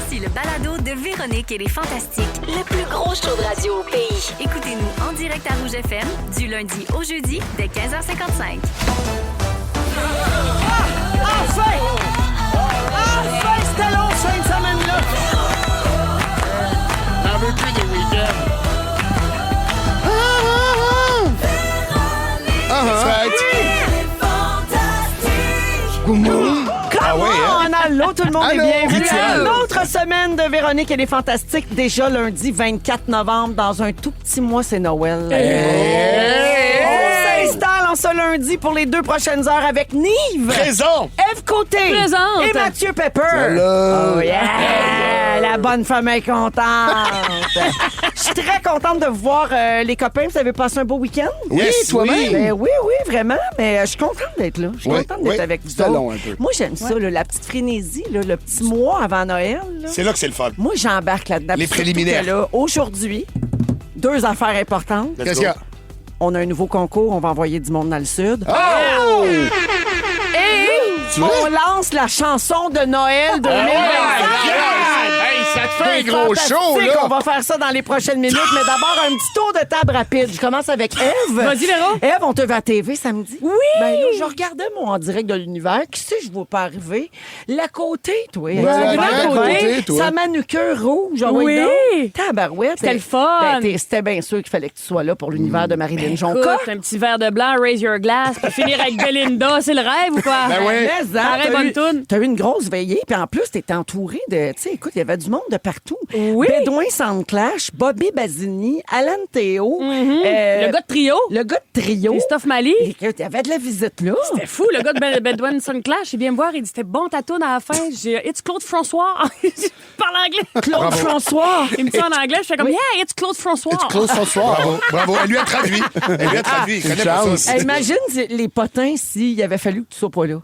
Voici le balado de Véronique et les Fantastiques. Le plus gros show de radio au pays. Écoutez-nous en direct à Rouge FM du lundi au jeudi dès 15h55. Enfin! C'était long, cette fin de semaine-là! J'en veux plus des week-ends. On a l'autre, tout le monde Allô? est bienvenu à Allô? une autre semaine de Véronique et les Fantastiques. Déjà lundi 24 novembre, dans un tout petit mois, c'est Noël. On s'installe en ce lundi pour les 2 prochaines heures avec Nive, Présent! Ève Côté Présente. et Mathieu Pepper. Salut. Oh yeah! La bonne femme est contente. Je suis très contente de vous voir, les copains. Vous avez passé un beau week-end? Oui, toi-même. Ben oui, vraiment. Mais je suis contente d'être là. Je suis Oui, contente d'être oui. avec vous. C'était autres. long un peu. Moi, j'aime ça, là, la petite frénésie, là, le petit mois avant Noël. Là. C'est là que c'est le fun. Moi, j'embarque là-dedans. Les Surtout préliminaires. que là, aujourd'hui, 2 affaires importantes. Let's Qu'est-ce go. qu'il y a? On a un nouveau concours. On va envoyer du monde dans le Sud. Oh! Et on lance la chanson de Noël 2025. Hey, ça te fait un gros show, Fantastique. là! On va faire ça dans les prochaines minutes, mais d'abord, un petit tour de table rapide. Je commence avec Ève. Vas-y, Véro. Ève, on te va à TV samedi. Oui. Ben là, je regardais mon en direct de l'univers. Qui sait, je ne vois pas arriver. La côté, toi. la Grand côté, toi. Sa manucure rouge. ah Oui. donc. Tabarouette. C'était le fun. C'était bien sûr qu'il fallait que tu sois là pour l'univers de Marilyn Jonca. Écoute, un petit verre de blanc, raise your glass, puis finir avec Belinda, c'est le rêve ou quoi? Ben oui. Mais, Pareil, bonne toune. T'as eu une grosse veillée, puis en plus, t'étais entouré de. Tu sais, écoute, il y avait du monde de partout. Oui. Bédouin Soundclash, Bobby Basini, Alan Théo. Le gars de trio, Le gars de trio. Christophe Mali. Écoute, il y avait de la visite là. C'était fou, le gars de Bedouin Sunclash, il vient me voir, il dit c'était bon ta toune à la fin. J'ai It's Claude François. Je parle anglais. Claude François. Il me dit en anglais, je fais comme Yeah, it's Claude François. Close ce soir. Bravo, bravo. Elle lui a traduit. Elle lui a traduit. Il Une connaît pas chance. ça. Hey, imagine les potins s'il avait fallu que tu sois pas là.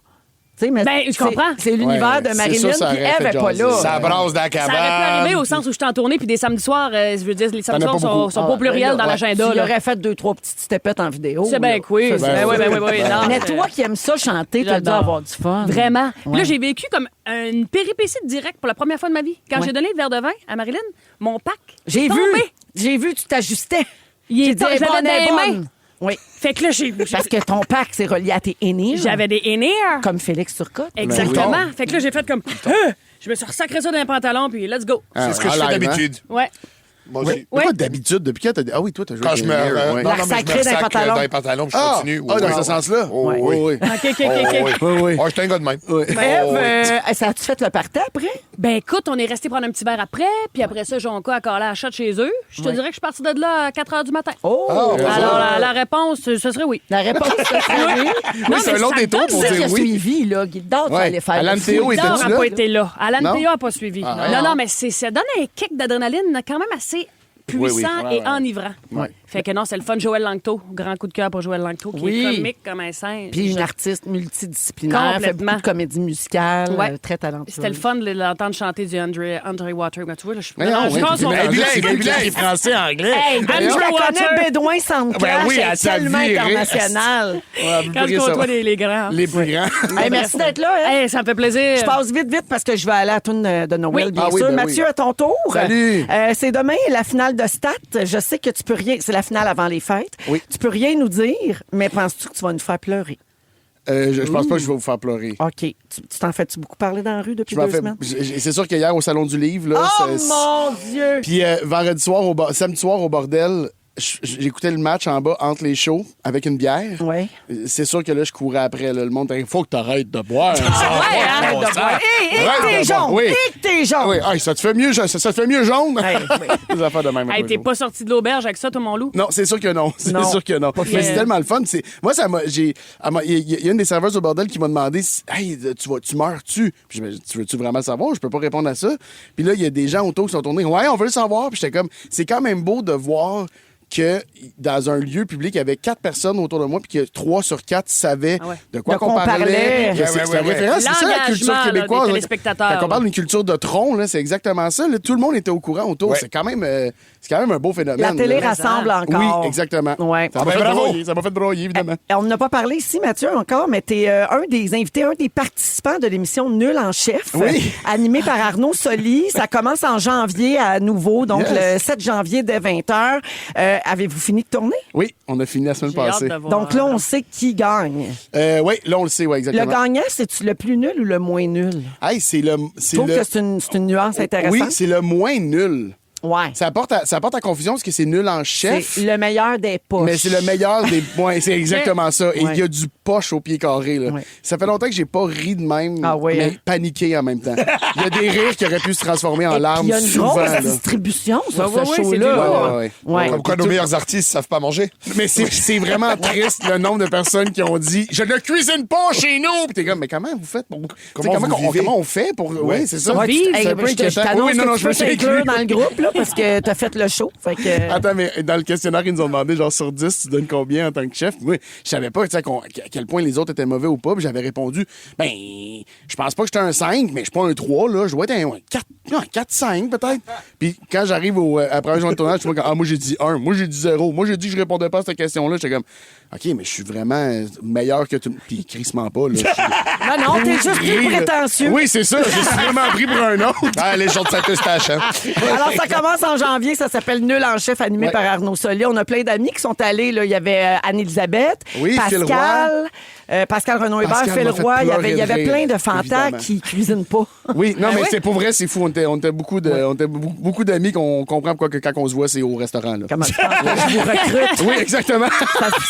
Tu sais, mais Ben, je comprends. C'est l'univers Ouais, de c'est Marilyn, ça, ça puis aurait Ève fait est pas jaser. là. Ça brasse dans la Ça cabane. aurait pu arriver au sens où je suis en tournée, puis des samedis soirs, je veux dire, les samedis T'en as soirs pas beaucoup. sont pas au pluriel dans l'agenda. Tu là. aurais fait 2-3 petites stepettes en vidéo. C'est bien là. quiz. Ça, c'est Ben oui, sûr. ben oui, non. Mais toi qui aimes ça chanter, t'as dû J'adore. avoir du fun. Vraiment. Puis Ouais. là, j'ai vécu comme une péripétie de direct pour la première fois de ma vie. Quand Ouais. j'ai donné le verre de vin à Marilyn, mon pack J'ai est vu. tombé. J'ai vu, tu t'ajustais. Il est J'ai dit, je l'avais bonne, dans les bonne. mains. Oui. Fait que là, Parce que ton pack, c'est relié à tes in j'avais des in-ears. Comme Félix Turcotte. Exactement. Fait que là, j'ai fait comme je me suis ressacré ça dans les pantalons, puis let's go. C'est ce que je fais En live, d'habitude. Ouais. Moi aussi. Mais quoi, d'habitude, depuis quand t'as dit. Ah oui, toi, t'as joué Quand je me. Air, ouais. Non, La non, mais je sacrée me dans les sac pantalons. dans les pantalons, puis je Ah, continue. ah, dans ce sens-là? Oh, oui. oui. Oui. OK, OK, Oh, OK. oui. Oui, oui. Oh, j'étais un gars de même. Oui. Ève, Oh, oui. ça a-tu fait le party après? Ben écoute, on est resté prendre un petit verre après, puis après ça, Jonca a collé la shot chez eux. Je te dirais que je suis partie de là à 4 h du matin. Oh! Alors, la réponse, ce serait oui. La réponse, c'est oui. Oui, c'est un long détour pour Tu sais dire qui a oui. suivi, là. Guildard, tu Ouais. allais faire Alan le Théo fou. était- Guildard Étais-tu n'a là? pas été là. Alan Non? Théo n'a pas suivi. Ah, non, ouais. non, mais ça donne un kick d'adrénaline quand même assez puissant Oui. et enivrant. Ouais. Fait que non, c'est le fun. Joël Langto, grand coup de cœur pour Joël Langto, qui Oui. est comique comme un singe. Puis une artiste multidisciplinaire, fait Complètement. beaucoup de comédie musicale, Ouais. très talentueuse. C'était le fun de l'entendre chanter du Andre Water. Ben, tu vois, là, je suis Mais non, je oui, pense puis qu'on- bilingue, bilingue, bilingue, bilingue. français, anglais. Hey, Andrew je la Water. connais, Bédouin Soundclash, Ben oui, elle est à sa tellement vie, internationale. Quand je côtoie les grands. Les plus grands. Hey, merci d'être là. Hein? Hey, ça me fait plaisir. Je passe vite parce que je vais aller à la tourne de Noël, Oui. bien Ah oui, sûr. ben Mathieu, oui. à ton tour. Salut. C'est demain la finale de Stat. Je sais que tu peux rien. C'est la finale avant les fêtes. Oui. Tu peux rien nous dire, mais penses-tu que tu vas nous faire pleurer? Je pense pas que je vais vous faire pleurer. OK. Tu t'en fais-tu beaucoup parler dans la rue depuis Je m'en 2 fais- semaines? C'est sûr qu'hier, au Salon du Livre, là, Oh c'est- mon Dieu! Puis vendredi soir, samedi soir, au bordel, j'écoutais le match en bas entre les shows avec une bière. Ouais. C'est sûr que là, je courais après. Là. Le monde il faut que t'arrêtes de boire. ouais, arrête de boire. Et Arrête que t'es de boire. jaune! Oui. Et que t'es jaune! Oui, ah, ça te fait mieux, ça te fait mieux jaune. Hey, oui. Des affaires de même. Hey, t'es pas sorti de l'auberge avec ça, toi, mon loup? Non, c'est sûr que non. C'est Non. sûr que non. Mais fier. c'est tellement le fun. Moi, ça m'a. Il y a une des serveuses au bordel qui m'a demandé Hey, tu meurs-tu? Puis je me dis, tu veux-tu vraiment le savoir? Je peux pas répondre à ça. Puis là, il y a des gens autour qui sont tournés. Ouais, on veut le savoir. Puis j'étais comme, c'est quand même beau de voir que dans un lieu public, il y avait 4 personnes autour de moi, puis que 3 sur 4 savaient de quoi De qu'on qu'on parlait. parlait. C'est une référence, c'est ça la culture L'engagement, là, québécoise. des téléspectateurs. Quand on parle d'une culture de tronc, là, c'est exactement ça. Là, tout le monde était au courant autour. Ouais. C'est quand même un beau phénomène. La télé là. rassemble encore. Oui, exactement. Ouais. Ça m'a fait bravo. broyer, ça m'a fait broyer, évidemment. On n'a pas parlé ici, Mathieu, encore, mais tu es un des invités, un des participants de l'émission Nul en chef, Oui. animée par Arnaud Soli. Ça commence en janvier à nouveau, donc Yes. le 7 janvier dès 20h. Avez-vous fini de tourner? Oui, on a fini la semaine J'ai hâte passée. de voir. Donc là, on sait qui gagne. Oui, là, on le sait, oui, Le exactement. gagnant, c'est-tu le plus nul ou le moins nul? Hey, c'est Je trouve que c'est une nuance intéressante. Oui, c'est le moins nul. Ouais. Ça apporte à confusion parce que c'est nul en chef. C'est le meilleur des poches. Mais c'est le meilleur des. Ouais, c'est exactement ça. Et il Ouais. y a du poche au pied carré. Là. Ouais. Ça fait longtemps que j'ai pas ri de même, Ah ouais, mais hein? paniqué en même temps. Il y a des rires qui auraient pu se transformer en Et larmes puis il y a une souvent. grosse là. distribution sur Ouais, ce ouais, c'est show-là. du lourd. Ouais. Comme quoi, nos meilleurs artistes savent pas manger. Mais c'est vraiment triste le nombre de personnes qui ont dit je ne cuisine pas chez nous. Puis t'es comme mais comment vous faites pour Comment vous vivez? comment on fait pour oui c'est ça. Ouais, Vive, hey, c'est un peu je inquiétant. t'annonce Oui, non, que non, tu je me peux suis t'inclure inclus. dans le groupe là, parce que t'as fait le show. Fait que... Attends, mais dans le questionnaire, ils nous ont demandé, genre, sur 10, tu donnes combien en tant que chef? Moi, je savais pas, tu sais, à quel point les autres étaient mauvais ou pas. Puis j'avais répondu, ben, je pense pas que j'étais un 5, mais je suis pas un 3, là. Je dois être un 4-5, peut-être. Puis quand j'arrive à la première journée de tournage, je vois moi, j'ai dit 1. Moi, j'ai dit 0. Moi, j'ai dit que je répondais pas à cette question-là. J'étais comme, OK, mais je suis vraiment meilleur que tout. Puis crissement pas, là. Non, t'es juste plus Oui, là. prétentieux. Oui, c'est ça. Je suis vraiment pris pour un autre. Ah, les gens de Saint-Eustache, hein. Alors, ça commence en janvier. Ça s'appelle Nul en chef, animé par Arnaud Soli. On a plein d'amis qui sont allés. Là. Il y avait Anne-Élisabeth, Oui, Phil Pascal, Pascal Renaud-Hébert, Pascal Phil m'a fait Roy. Il y pleurer avait de rire, plein de fantas évidemment. qui cuisinent pas. Oui, non, mais c'est pour vrai, c'est fou. On était beaucoup beaucoup d'amis qu'on comprend pourquoi que quand on se voit, c'est au restaurant. Là. Comment je pense que je vous recrute? Oui, exactement.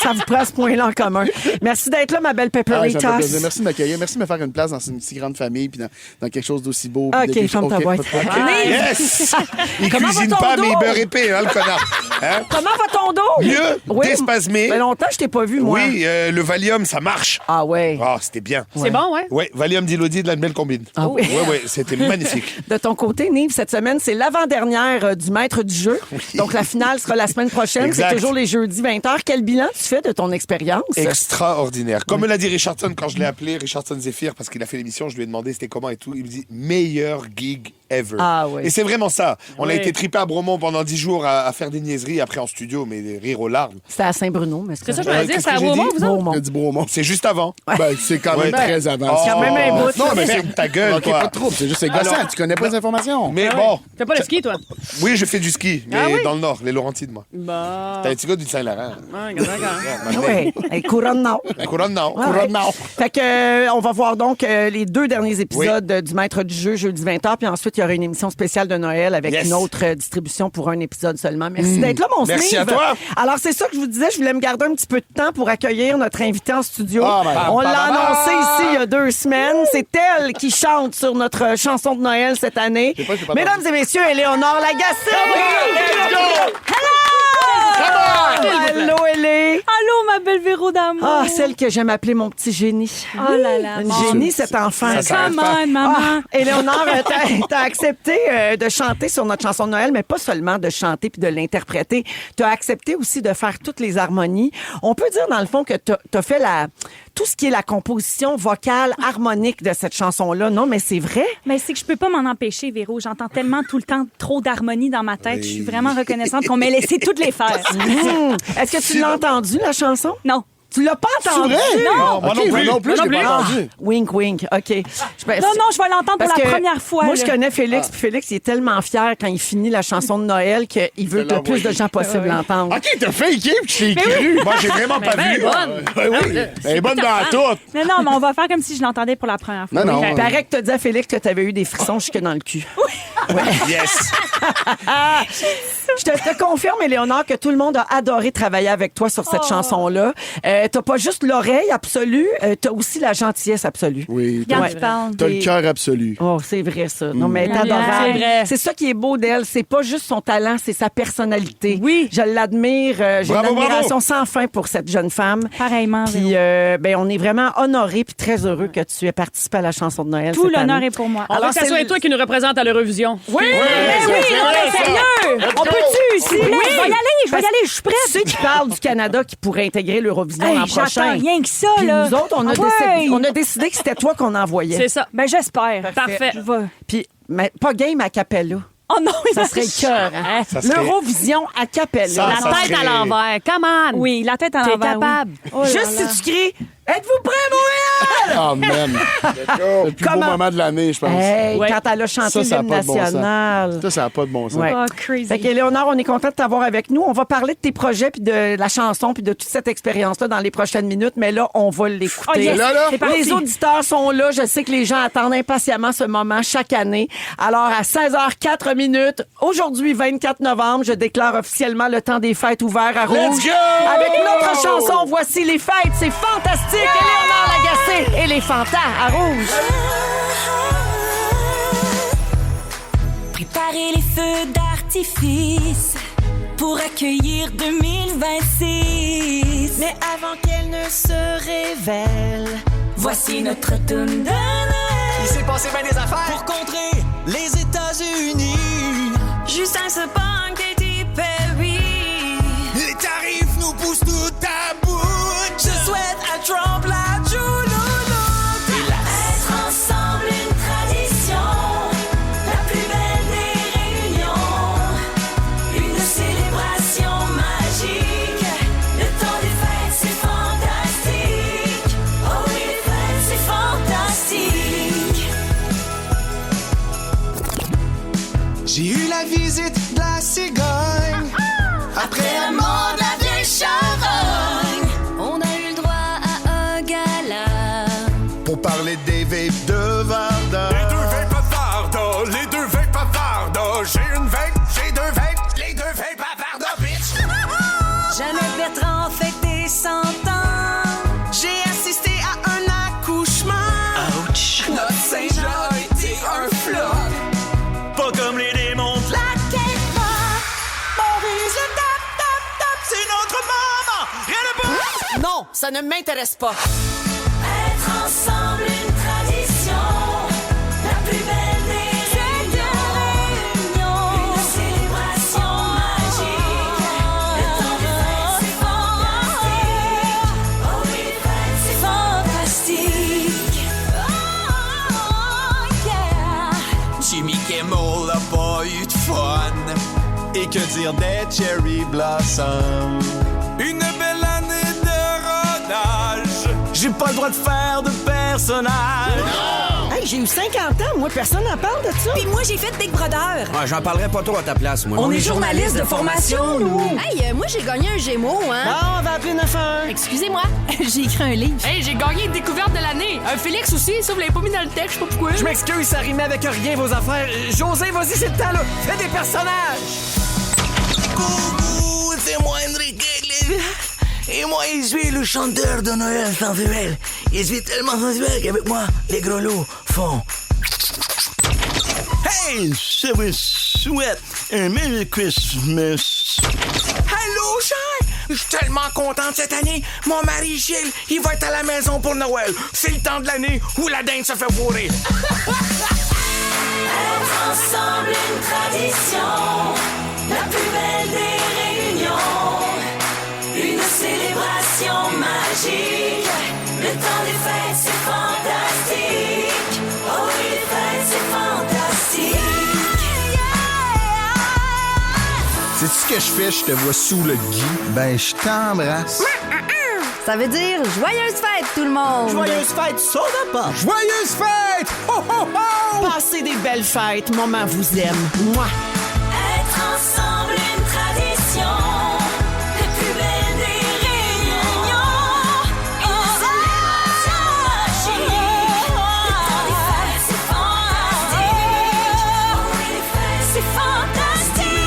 Ça vous prend ce point-là en commun. Merci d'être là, ma belle Ah, ça me fait Peperitas. plaisir. Merci de m'accueillir. Merci de me faire une place dans une si grande famille puis dans quelque chose d'aussi beau. puis OK, de- ferme ta boîte. pas de problème. Yes! Il Comment cuisine va ton pas, dos? mais il beurre épais, hein, le connard. Hein? Comment va ton dos? Mieux, Oui. déspasmé. Ça fait longtemps que je t'ai pas vu, moi. Oui, le Valium, ça marche. Ah ouais. Ah, c'était bien. C'est bon, ouais? Ouais, Valium d'Élodie de la belle combine. Ah oui. Ouais, c'était magnifique. De ton côté, Nive, cette semaine, c'est l'avant-dernière du maître du jeu. Donc, la finale sera la semaine prochaine. Exact. C'est toujours les jeudis 20h. Quel bilan tu fais de ton expérience? Extraordinaire. Comme me l'a dit Richardson quand je l'ai appelé, Richardson Zephyr, parce qu'il a fait l'émission, je lui ai demandé c'était comment et tout. Il me dit meilleur gig ever. Ah oui. Et c'est vraiment ça. On a Oui. été trippé à Bromont pendant 10 jours à faire des niaiseries, après en studio, mais des rires aux larmes. C'était à Saint-Bruno, mais C'est ça, je correct. voulais dire, qu'est-ce c'est à que j'ai Beaumont, dit? vous autres? Beaumont. Il y a du Bromont. C'est juste avant. Ben, c'est quand même Ouais. très avancé. quand même un bout. Non, mais c'est Ferme ta gueule, OK, toi. pas de trouble. C'est juste c'est gossant. Alors- Tu connais pas les informations. Mais Ah bon, ouais. Fais pas le ski, toi? oui, je fais du ski, mais Ah oui? dans le nord, les Laurentides, moi. Bah. T'as un petit gars du Saint-Laurent. Ouais, d'accord. Oui, hey, couronne non. Couronne, non. Ouais. Couronne, non. Fait que on va voir donc les 2 derniers épisodes du Maître du jeu jeudi 20h, puis ensuite il y aura une émission spéciale de Noël avec Yes. une autre distribution pour un épisode seulement. Merci d'être là, mon Merci Steve. à toi. Alors c'est ça que je vous disais, je voulais me garder un petit peu de temps pour accueillir notre invité en studio. Ah, ben, On l'a annoncé ici il y a 2 semaines. C'est elle qui chante sur notre chanson de Noël cette année. pas, j'ai pas Mesdames et messieurs, Éléonore Lagacé. Allô, Élé. Allô, ma belle Véro d'amour. Ah, celle que j'aime appeler mon petit génie. Oh là là. Une mon- génie, cet enfant. Ça s'arrête Come on, maman. Ah, Éléonore, t'as accepté de chanter sur notre chanson de Noël, mais pas seulement de chanter puis de l'interpréter. T'as accepté aussi de faire toutes les harmonies. On peut dire, dans le fond, que t'as fait tout ce qui est la composition vocale harmonique de cette chanson-là. Non, mais c'est vrai. Mais c'est que je peux pas m'en empêcher, Véro. J'entends tellement tout le temps trop d'harmonie dans ma tête. Je suis vraiment reconnaissante qu'on m'ait laissé toutes les faire. Est-ce que tu l'as entendu, la chanson? Non. Tu l'as pas entendu? Non, moi OK, non plus. moi non plus, je l'ai pas entendu. Wink, wink. OK. Non, non, je vais l'entendre pour Parce la que première fois. Moi, là. je connais Félix, puis Félix, il est tellement fier quand il finit la chanson de Noël qu'il veut que le plus de gens possible l'entendre. OK, t'as fait équipe, je t'ai cru. Moi, j'ai vraiment pas Ben vu. bonne. Ben oui. Elle est bonne dans tout. Non, non, mais on va faire comme si je l'entendais pour la première fois. Non, non. Il paraît que t'as dit à Félix que t'avais eu des frissons jusque dans le cul. Yes. Je te confirme, Éléonore, que tout le monde a adoré travailler avec toi sur cette chanson-là. T'as pas juste l'oreille absolue, t'as aussi la gentillesse absolue. Oui, Regarde, Ouais. tu parles. t'as le cœur absolu. Oh, c'est vrai, ça. Non, mais elle est adorable. C'est vrai. C'est ça qui est beau d'elle. C'est pas juste son talent, c'est sa personnalité. Oui. Je l'admire. J'ai Bravo, une admiration sans fin pour cette jeune femme. Pareillement, Puis, ben, on est vraiment honorés puis très heureux que tu aies participé à la chanson de Noël. Tout cette l'honneur année. est pour moi. Alors, Alors, que ça c'est soit le- toi qui nous représente à l'Eurovision. Oui, oui, sérieux? On peut-tu ici? Oui. Je vais y aller, je suis prête. Tu sais qui parle du Canada qui pourrait intégrer l'Eurovision l'an prochain. J'attends rien que ça, Puis là. nous autres, on a décidé que c'était toi qu'on envoyait. C'est ça. Ben, j'espère. Parfait. Je vais. Puis, mais pas game a cappella. Oh non, Ça serait cœur. Hein? Ça serait- L'Eurovision a cappella. Ça La tête serait- à l'envers. Come on. Oui, la tête à T'es l'envers. capable. Oui. Oh là Juste là. si tu cries « Êtes-vous prêts, Montréal? Oh, man. Le plus beau Comment? moment de l'année, je pense. Hey, Ouais. quand elle a chanté Ça a l'hymne pas de bon sens. national. Ça n'a pas de bon sens. Ouais. Oh, crazy. Fait qu'Éléonore, on est content de t'avoir avec nous. On va parler de tes projets, puis de la chanson, puis de toute cette expérience-là dans les prochaines minutes. Mais là, on va l'écouter. Oh, yes. Là, C'est parti. Les auditeurs sont là. Je sais que les gens attendent impatiemment ce moment chaque année. Alors, à 16h04 minutes, aujourd'hui, 24 novembre, je déclare officiellement le temps des fêtes ouvert à Rouge. Let's go! Avec notre chanson, voici les fêtes. C'est fantastique. Éléonore Lagacé et les Fantas à Rouge. Préparez les feux d'artifice pour accueillir 2026. Mais avant qu'elle ne se révèle, Voici notre tune de Noël. il s'est passé bien des affaires pour contrer les États-Unis. Justin Sepang, Katy Perry. Les tarifs nous poussent tout à bout. Je souhaite à Trump la Juno. Être ensemble une tradition, la plus belle des réunions, une célébration magique. Le temps des fêtes, c'est fantastique. Oh oui, les fêtes, c'est fantastique. J'ai eu la visite de la cigogne. Après la mort de la vieille charogne, on a eu le droit à un gala. Pour parler des vapes de Varda. Les deux vapes à Varda, les deux vapes à Varda. J'ai une vape, j'ai deux vapes, les deux vapes à Varda, bitch. Jeannette Bertrand fêtait 100 ans. J'ai assisté à un accouchement. Ouch. Notre Saint-Jean a été un flop. Pas comme les démons de la Québec. Maurice le top, top, top, c'est notre maman. Rien de bon. Non, ça ne m'intéresse pas. Être ensemble une tradition, la plus belle des réunions, une célébration magique. Le temps des fêtes, c'est fantastique. Oh oui, les fêtes, c'est fantastique. Oh yeah. Jimmy Kimmel a pas eu de fun. Et que dire des Cherry Blossom? Une belle année de rodage. J'ai pas le droit de faire de personnage. Hey, j'ai eu 50 ans, moi. Personne n'en parle de ça. Puis moi, j'ai fait Big Brother. Ouais, j'en parlerai pas trop à ta place, moi. On est journaliste de formation, nous. Hey, moi, j'ai gagné un Gémeaux, hein? Ah, on va appeler 911. Excusez-moi, j'ai écrit un livre. Hey, j'ai gagné une découverte de l'année. Un Félix aussi, ça, vous l'avez pas mis dans le texte, je sais pas pourquoi. Je m'excuse, ça rimait avec rien vos affaires. José, vas-y, c'est le temps, là. Fais des personnages. Coucou, c'est moi, Enrique Iglesias. Et moi, je suis le chanteur de Noël sensuel. Je suis tellement sensuel qu'avec moi, les gros loups font... Hey, je vous souhaite un Merry Christmas. Allô, cher! Je suis tellement contente cette année. Mon mari Gilles, il va être à la maison pour Noël. C'est le temps de l'année où la dinde se fait bourrer. Être ensemble une tradition, la plus belle des réunions, une célébration magique. Le temps des fêtes, c'est fantastique. Oh oui, les fêtes, c'est fantastique. Sais-tu ce que je fais? Je te vois sous le gui. Ben, je t'embrasse. Ça veut dire joyeuse fête, tout le monde. Joyeuse fête, soda pop. Joyeuse fête! Ho, ho, ho! Passez des belles fêtes. Maman vous aime. Moi. Être ensemble une tradition, la plus belle des réunions, une célébration magique. Le temps des fêtes, c'est fantastique. Oh oui, les fêtes, c'est fantastique.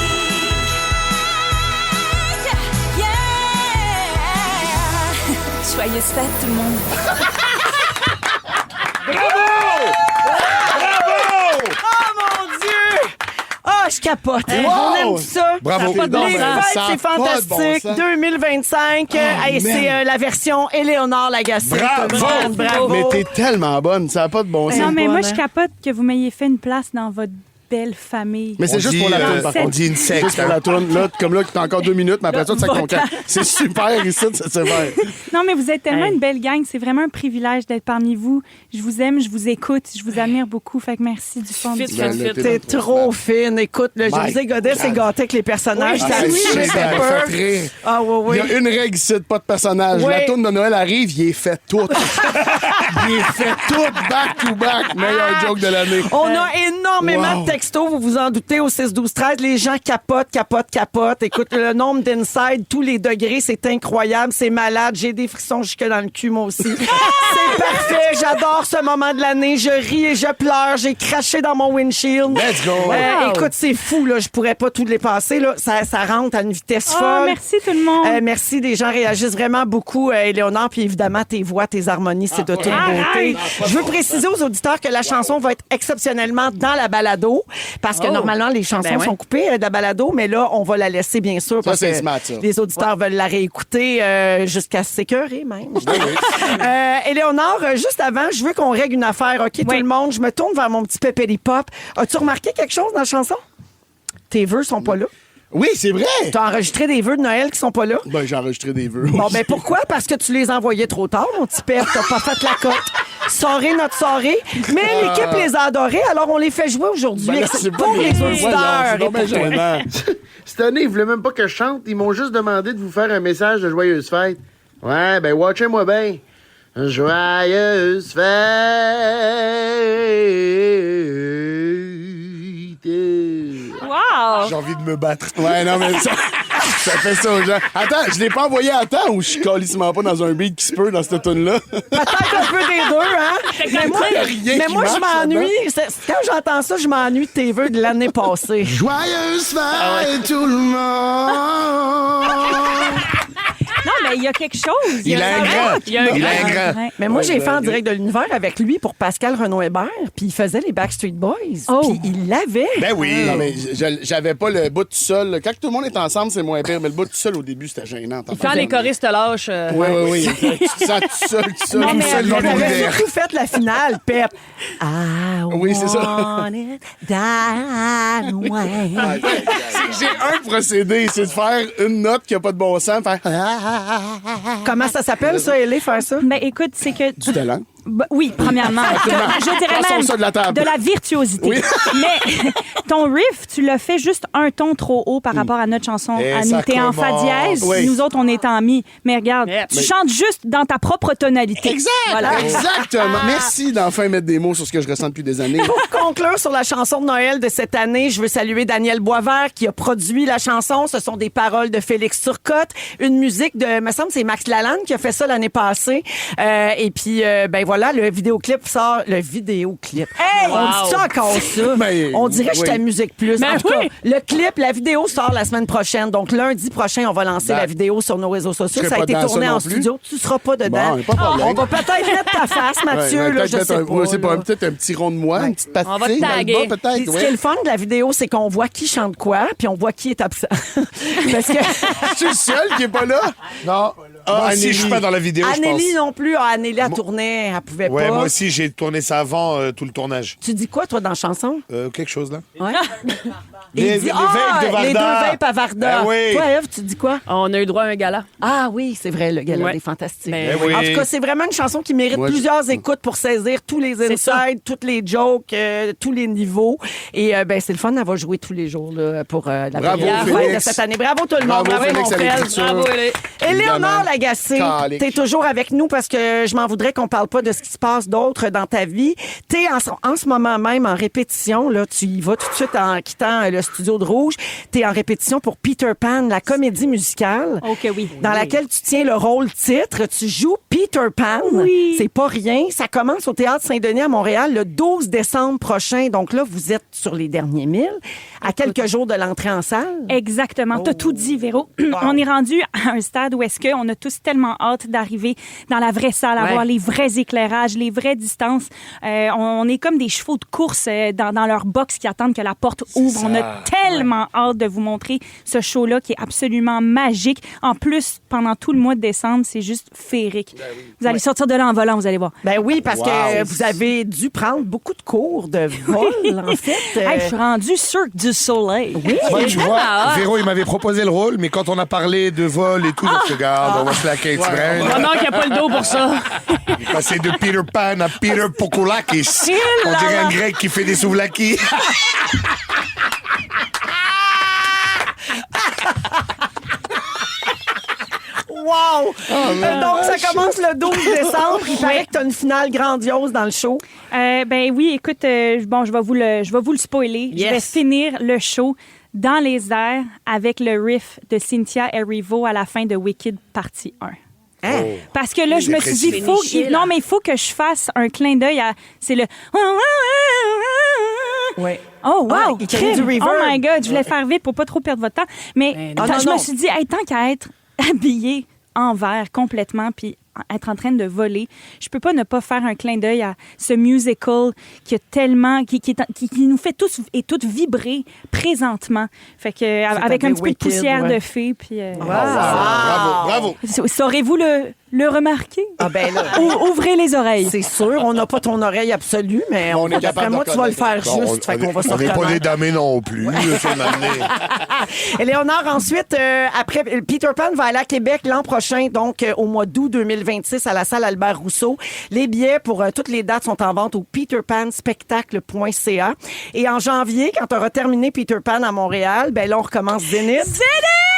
Yeah! Joyeuse fête, tout le monde. Ah, je capote. Wow! On aime ça. Bravo. Ça a pas de bon Les sens. fêtes, C'est ça a pas de fantastique. bon sens. 2025. Hey, c'est la version Éléonore Lagacé. Bravo! Bravo. Mais t'es tellement bonne, ça n'a pas de bon sens. Non, mais bonne, moi, hein? je capote que vous m'ayez fait une place dans votre belle famille. Mais c'est juste pour la toune, par On contre. dit une Juste sexe. pour la toune. Là, comme là, t'as encore 2 minutes, mais après ça, tu sais ton camp. C'est super ici, c'est sévère. Non, mais vous êtes tellement une belle gang. C'est vraiment un privilège d'être parmi vous. Je vous aime, je vous écoute, je vous admire beaucoup. Fait que merci du fond. Fit, Ben, fit, là, fit. T'es trop fine. Écoute, le My José Godet s'est gâté avec les personnages. Ah, T'as c'est mis super, les ça me peppers. fait rire. Ah, oui, Il oui. y a une règle ici, pas de personnage. Oui. La toune de Noël arrive, il est fait tout. Il est fait tout back to back. Meilleur joke de l'année. On a énormément Wow. de textos, vous vous en doutez, au 6-12-13. Les gens capotent. Écoute, le nombre d'inside, tous les degrés, c'est incroyable, c'est malade. J'ai des frissons jusque dans le cul, moi aussi. C'est parfait, j'adore ce moment de l'année. Je ris et je pleure. J'ai craché dans mon windshield. Let's go. Écoute, c'est fou, là. Je pourrais pas tout les passer, là. Ça rentre à une vitesse Oh, folle. merci tout le monde. Merci, des gens réagissent vraiment beaucoup, Éléonore, puis évidemment, tes voix, tes harmonies, c'est de toute beauté. Je veux préciser aux auditeurs que la chanson va être exceptionnellement dans la balado, parce que normalement, les chansons Ben ouais. sont coupées de la balado, mais là, on va la laisser, bien sûr, parce c'est que smart, ça. les auditeurs veulent la réécouter jusqu'à s'écœurer, même. Éléonore, juste avant, je veux qu'on règle une affaire, OK, tout le monde? Je me tourne vers mon petit Peppery Pop. As-tu remarqué quelque chose dans la chanson? Tes vœux sont pas là. Oui, c'est vrai. T'as enregistré des vœux de Noël qui sont pas là? Ben, j'ai enregistré des vœux. Bon, ben pourquoi? Parce que tu les envoyais trop tard, mon petit père. T'as pas fait la cote. Soirée, notre soirée. Mais l'équipe les a adorés, alors on les fait jouer aujourd'hui. Ben là, c'est pas pour les mes vœux, auditeurs. voyons, c'est et donc bien pour toi. gênant. Cette année, ils voulaient même pas que je chante. Ils m'ont juste demandé de vous faire un message de joyeuse fête. Ouais, ben watchez-moi bien. Joyeuse fête. Wow! J'ai envie de me battre. Ouais, non, mais ça fait ça aux gens. Attends, je l'ai pas envoyé à temps ou je suis calissement pas dans un beat qui se peut dans cette tune-là? Peut-être un peu des deux, hein? Mais moi, y a rien qui moi je marche m'ennuie. Quand j'entends ça, je m'ennuie de tes vœux de l'année passée. Joyeuse fête, tout le monde. Non, mais il y a quelque chose. Il a un grand. Il y a un Il a un Ouais. grand. Mais moi, j'ai fait en direct de l'univers avec lui pour Pascal Renaud-Hébert, puis il faisait les Backstreet Boys. Oh. Puis il l'avait. Ben oui. Non, mais j'avais pas le bout tout seul. Quand tout le monde est ensemble, c'est moins pire, mais le bout tout seul au début, c'était gênant. Quand les choristes lâchent. Oui, oui, oui. Tu te sens tout seul, Non, mais seul dans t'avais l'univers. surtout fait la finale, Pep. Oui, c'est ça. Want it that way. J'ai un procédé, c'est de faire une note qui a pas de bon sens, faire Comment ça s'appelle, ça, Ellie, faire ça? Ben écoute, c'est que du talent. oui, premièrement. Je dirais Passons même ça de la table. la virtuosité. Oui. Mais ton riff, tu l'as fait juste un ton trop haut par rapport à notre chanson. Et Annie, ça t'es en fa commence. dièse, Oui. nous autres, on est en mi. Mais regarde, tu chantes juste dans ta propre tonalité. Exact! Voilà. Exactement. Merci d'enfin mettre des mots sur ce que je ressens depuis des années. Pour conclure sur la chanson de Noël de cette année, je veux saluer Daniel Boisvert qui a produit la chanson. Ce sont des paroles de Félix Turcotte, une musique de, me semble, c'est Max Lalanne qui a fait ça l'année passée. Et puis, ben voilà, le vidéoclip sort. Le vidéoclip. Hey, on dit ça encore ça. Ben, On dirait que j'étais à oui. Musique Plus. Ben En tout cas, oui. le clip, la vidéo sort la semaine prochaine. Donc lundi prochain, on va lancer la vidéo sur nos réseaux sociaux. Je Ça a serai été pas dedans, tourné ça en non plus. studio. Tu seras pas dedans. Bon, pas de problème. On va peut-être mettre ta face, Mathieu. Ouais, là, peut-être je mettre sais pas. ouais, c'est pas là. peut-être un petit rond de moi, une petite pastille On va te dans le taguer. bas, Puis peut-être. ce qui est Ouais. le fun de la vidéo, c'est qu'on voit qui chante quoi, puis on voit qui est absent. Parce que Je suis le seul qui est pas là. Non. Moi aussi, je suis pas dans la vidéo, je pense. Anneli non plus. Ah, Anneli, elle tournait, elle pouvait Ouais, pas. moi aussi, j'ai tourné ça avant tout le tournage. Tu dis quoi, toi, dans la chanson? Quelque chose, là. Ouais. Les- Il dit, les vapes de Varda. les deux vapes à Varda. Ben oui. Toi, Ève, tu dis quoi? On a eu droit à un gala. Ah oui, c'est vrai, le gala Ouais. des Fantastiques. Ben oui. En tout cas, c'est vraiment une chanson qui mérite Moi, plusieurs écoutes pour saisir tous les C'est ça. insides, toutes les jokes, tous les niveaux. Et ben, c'est le fun d'avoir joué tous les jours là, pour la Bravo, première fête Félix. de cette année. Bravo tout le monde. Bravo, Félix, mon à frère. l'écriture. Bravo, Ellie. Éléonore Évidemment. Lagacé, Calique. t'es toujours avec nous parce que je m'en voudrais qu'on parle pas de ce qui se passe d'autre dans ta vie. T'es en ce moment même en répétition, là, tu y vas tout de suite en quittant le studio de Rouge. T'es en répétition pour Peter Pan, la comédie musicale. OK, oui. Dans laquelle tu tiens le rôle titre. Tu joues Peter Pan. Oui. C'est pas rien. Ça commence au Théâtre Saint-Denis à Montréal le 12 décembre prochain. Donc là, vous êtes sur les derniers 1000, à quelques jours de l'entrée en salle. Exactement. T'as tout dit, Véro. On est rendu à un stade où est-ce qu'on a tous tellement hâte d'arriver dans la vraie salle, avoir les vrais éclairages, les vraies distances. On est comme des chevaux de course dans leur box qui attendent que la porte ouvre. On a tellement hâte de vous montrer ce show-là qui est absolument magique. En plus, pendant tout le mois de décembre, c'est juste féerique. Vous allez sortir de là en volant, vous allez voir. Ben oui, parce que vous avez dû prendre beaucoup de cours de vol, en fait. Hey, je suis rendue Cirque du Soleil. Oui. Moi, tu vois, Véro, il m'avait proposé le rôle, mais quand on a parlé de vol et tout, je me regarde, on va se laquer un petit brin. Vraiment qu'il n'y a pas le dos pour ça. Il est passé de Peter Pan à Peter Pokoulakis. On dirait un grec qui fait des souvlakis. Wow! Donc, ça commence le 12 décembre. Il paraît que tu as une finale grandiose dans le show. Ben oui, écoute, bon, je vais vous le spoiler. Yes. Je vais finir le show dans les airs avec le riff de Cynthia Erivo à la fin de Wicked partie 1. Hein? Parce que là, je me suis dit, il faut que je fasse un clin d'œil à... C'est le... Oui. Oh, Ah, wow! il crée du reverb. Oh my God, je voulais faire vite pour pas trop perdre votre temps. Mais non. je me suis dit, hey, tant qu'à être habillée en vert complètement, puis être en train de voler, je peux pas ne pas faire un clin d'œil à ce musical qui a tellement, qui nous fait tous et toutes vibrer présentement. Fait que avec un petit peu de poussière de fée, puis. Bravo. Saurez-vous le remarquer? Ah ben là, Ouvrez les oreilles. c'est sûr, on n'a pas ton oreille absolue, mais On est d'après capable moi, de tu vas le faire Bon, juste. Fait qu'on va se on n'est pas des reconnaître. damés non plus. Ça m'a amené. Éléonore, ensuite, après, Peter Pan va aller à Québec l'an prochain, donc au mois d'août 2026 à la salle Albert Rousseau. Les billets pour toutes les dates sont en vente au peterpanspectacle.ca. Et en janvier, quand tu auras terminé Peter Pan à Montréal, ben là, on recommence Zénith.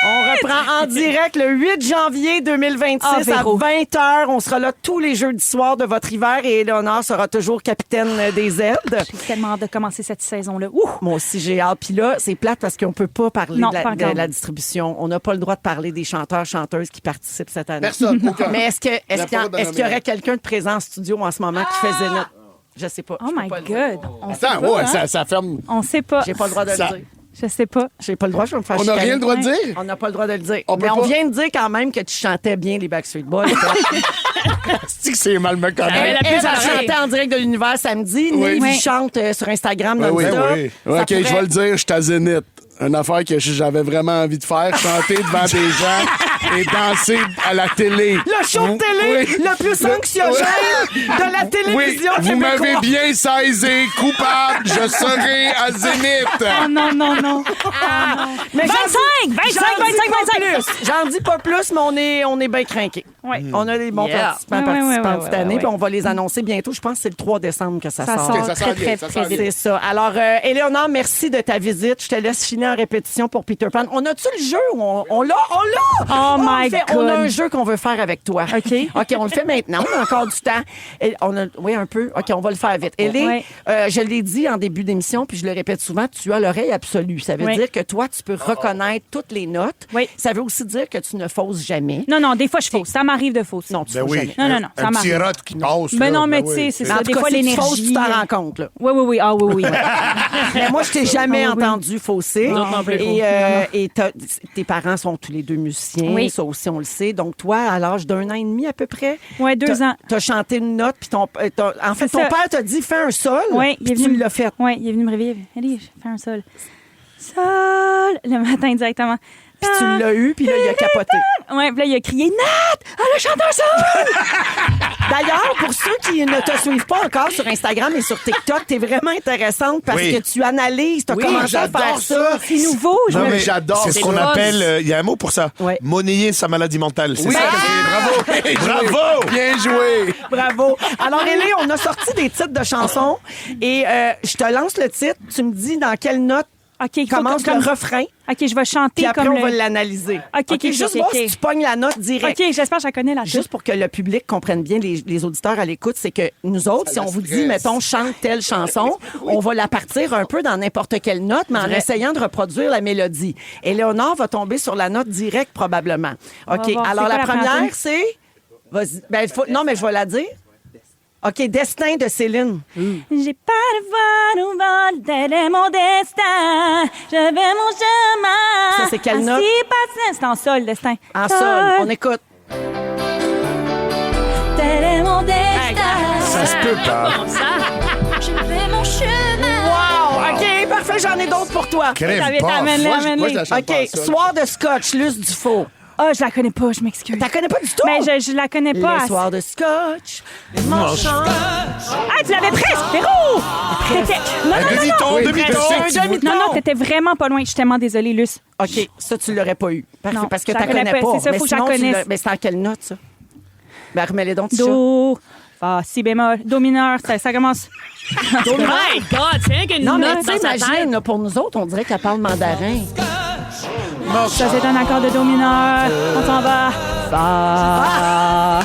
On reprend en direct le 8 janvier 2026 à Véro. 20h. On sera là tous les jeudis soirs de votre hiver et Éléonore sera toujours capitaine des aides. J'ai tellement hâte de commencer cette saison-là. Ouh! Moi aussi, j'ai hâte. Puis là, c'est plate parce qu'on peut pas parler Non, de, pas de encore. la distribution. On n'a pas le droit de parler des chanteurs, chanteuses qui participent cette année. Personne, aucun. Mais est-ce qu'il y nommer. aurait quelqu'un de présent en studio en ce moment qui fait Zénith? Je sais pas. Oh Je peux my pas le dire. God! On sait Attends, pas, ouais, hein? ça ferme. On sait pas. J'ai pas le droit de Ça- le dire. Je sais pas. J'ai pas le droit, je vais me faire On n'a chicaner. rien le droit de dire. On n'a pas le droit de le dire. On peut Mais on pas. vient de dire quand même que tu chantais bien les Backstreet Boys. C'est que c'est mal me connaître. Elle, la plus elle à l'oreille. chantait en direct de l'univers samedi. Oui. Nive, Oui. il chante sur Instagram Oui, non-stop. oui. Ça OK, je pourrait- vais le dire, je suis à Zénith. Une affaire que j'avais vraiment envie de faire, chanter devant des gens et danser à la télé. Le show de télé Oui. le plus anxiogène de la Oui, télévision vous québécoise. m'avez bien saisi, coupable, je serai à Zénith. Oh non, non, non. Mais 25, j'en dis 25, pas 25. plus. J'en dis pas plus, mais on est bien craqués. Ouais. On a des bons Yeah. participants, Ouais, participants ouais, cette ouais, année, ouais. puis on va les annoncer bientôt. Je pense que c'est le 3 décembre que ça Ça sort. sort ça très, sent très, bien, ça très sent vite. C'est ça. Alors, Éléonore, merci de ta visite. Je te laisse finir en répétition pour Peter Pan. On a-tu le jeu? On l'a? Oh On my le fait. On a God. un jeu qu'on veut faire avec toi. OK. OK, on le fait maintenant. On a encore du temps. Et oui, un peu. OK, on va le faire vite. Ellie, Ouais. je l'ai dit en début d'émission, puis je le répète souvent, tu as l'oreille absolue. Ça veut Oui. dire que toi, tu peux reconnaître toutes les notes. Oui. Ça veut aussi dire que tu ne fausses jamais. Non, non, des fois, je fausse. Ça m'arrive de fausser. Non, tu Ben fausses oui. jamais. Non, non, non, ça Un petit m'arrive. rot qui passe. Ben là, non, mais ben tu sais, oui. c'est Mais en ça. tout Des cas, fois, si tu l'énergie. fausses, tu t'en rends compte. Là. Oui, oui, oui. Ah, oui, oui. Mais moi, je t'ai jamais Ah oui. entendu fausser. Non, non plus. Et tes parents sont tous les deux musiciens. Oui. Ça aussi, on le sait. Donc, toi, à l'âge d'1 an et demi à peu près, Ouais, 2 ans. tu as chanté une note, puis en fait, C'est ton ça. père t'a dit, fais un sol, Oui, puis tu l'as fait. Oui, il est venu me réveiller. Allez, je fais un sol. Sol! Le matin directement. Puis tu l'as eu, puis là, il a capoté. Ouais, puis là, il a crié Nat! Elle a chanté un sol! D'ailleurs, pour ceux qui ne te suivent pas encore sur Instagram et sur TikTok, t'es vraiment intéressante parce Oui. que tu analyses, t'as Oui, commencé à j'adore faire ça. C'est nouveau. Non, mais j'adore. C'est ce qu'on le appelle, il y a un mot pour ça, Ouais. monnayer sa maladie mentale. C'est Oui. ça que c'est. Bravo! Bravo! Bien joué. Bravo. Alors, Hélé, on a sorti des titres de chansons et je te lance le titre. Tu me dis dans quelle note OK, il faut commence comme- le refrain, OK, je vais chanter puis après, comme on va le... l'analyser. OK, juste OK, voir OK. si tu pognes la note direct. OK, j'espère que je la connais, la Juste pour que le public comprenne bien, les auditeurs à l'écoute, c'est que nous autres, si on vous dit, stresse. mettons, chante telle chanson, on va la partir un peu dans n'importe quelle note, mais en essayant de reproduire la mélodie. Éléonore va tomber sur la note directe, probablement. OK, voir. alors C'est la quoi la première, première? c'est... Vas-y. Ben, non, mais je vais la dire. OK, Destin de Céline. J'ai pas de voix au vol, tel est mon destin. Je vais mon chemin. Ça, c'est quelle note? Ainsi passé- C'est en sol, destin. En sol. On écoute. Tel est mon destin. Ça se peut pas. Je fais mon chemin. Wow! OK, parfait. j'en ai d'autres pour toi. Crème T'avais paf. amène-les, Moi, amène-les. je la chante OK, pas, ça. soir de scotch, Luce Dufault. Ah, je la connais pas, je m'excuse. T'as connais pas du tout? Mais je la connais pas. Les soirs de scotch, mon chant. Ah, tu l'avais presque, Véro! T'étais... Non, Un non, non, demi-ton, non. demi-ton. Un demi-ton. Non, non, t'étais vraiment pas loin. Je suis tellement désolée, Luce. OK, ça, tu l'aurais pas eu. Parfait, Non, parce que je la tu connais connais pas. pas. C'est ça, Mais faut que je la sinon, tu connaisse. l'as- Mais c'est à quelle note, ça? Ben, remets-les donc, Tisha. Do, fa, si bémol, do mineur, ça commence. Oh my God, c'est rien qu'une Non, mais note tu dans sais, sa tête. imagine, là, pour nous autres, on dirait qu'elle parle mandarin. Ça, c'est un accord de do mineur. On s'en va. Fa,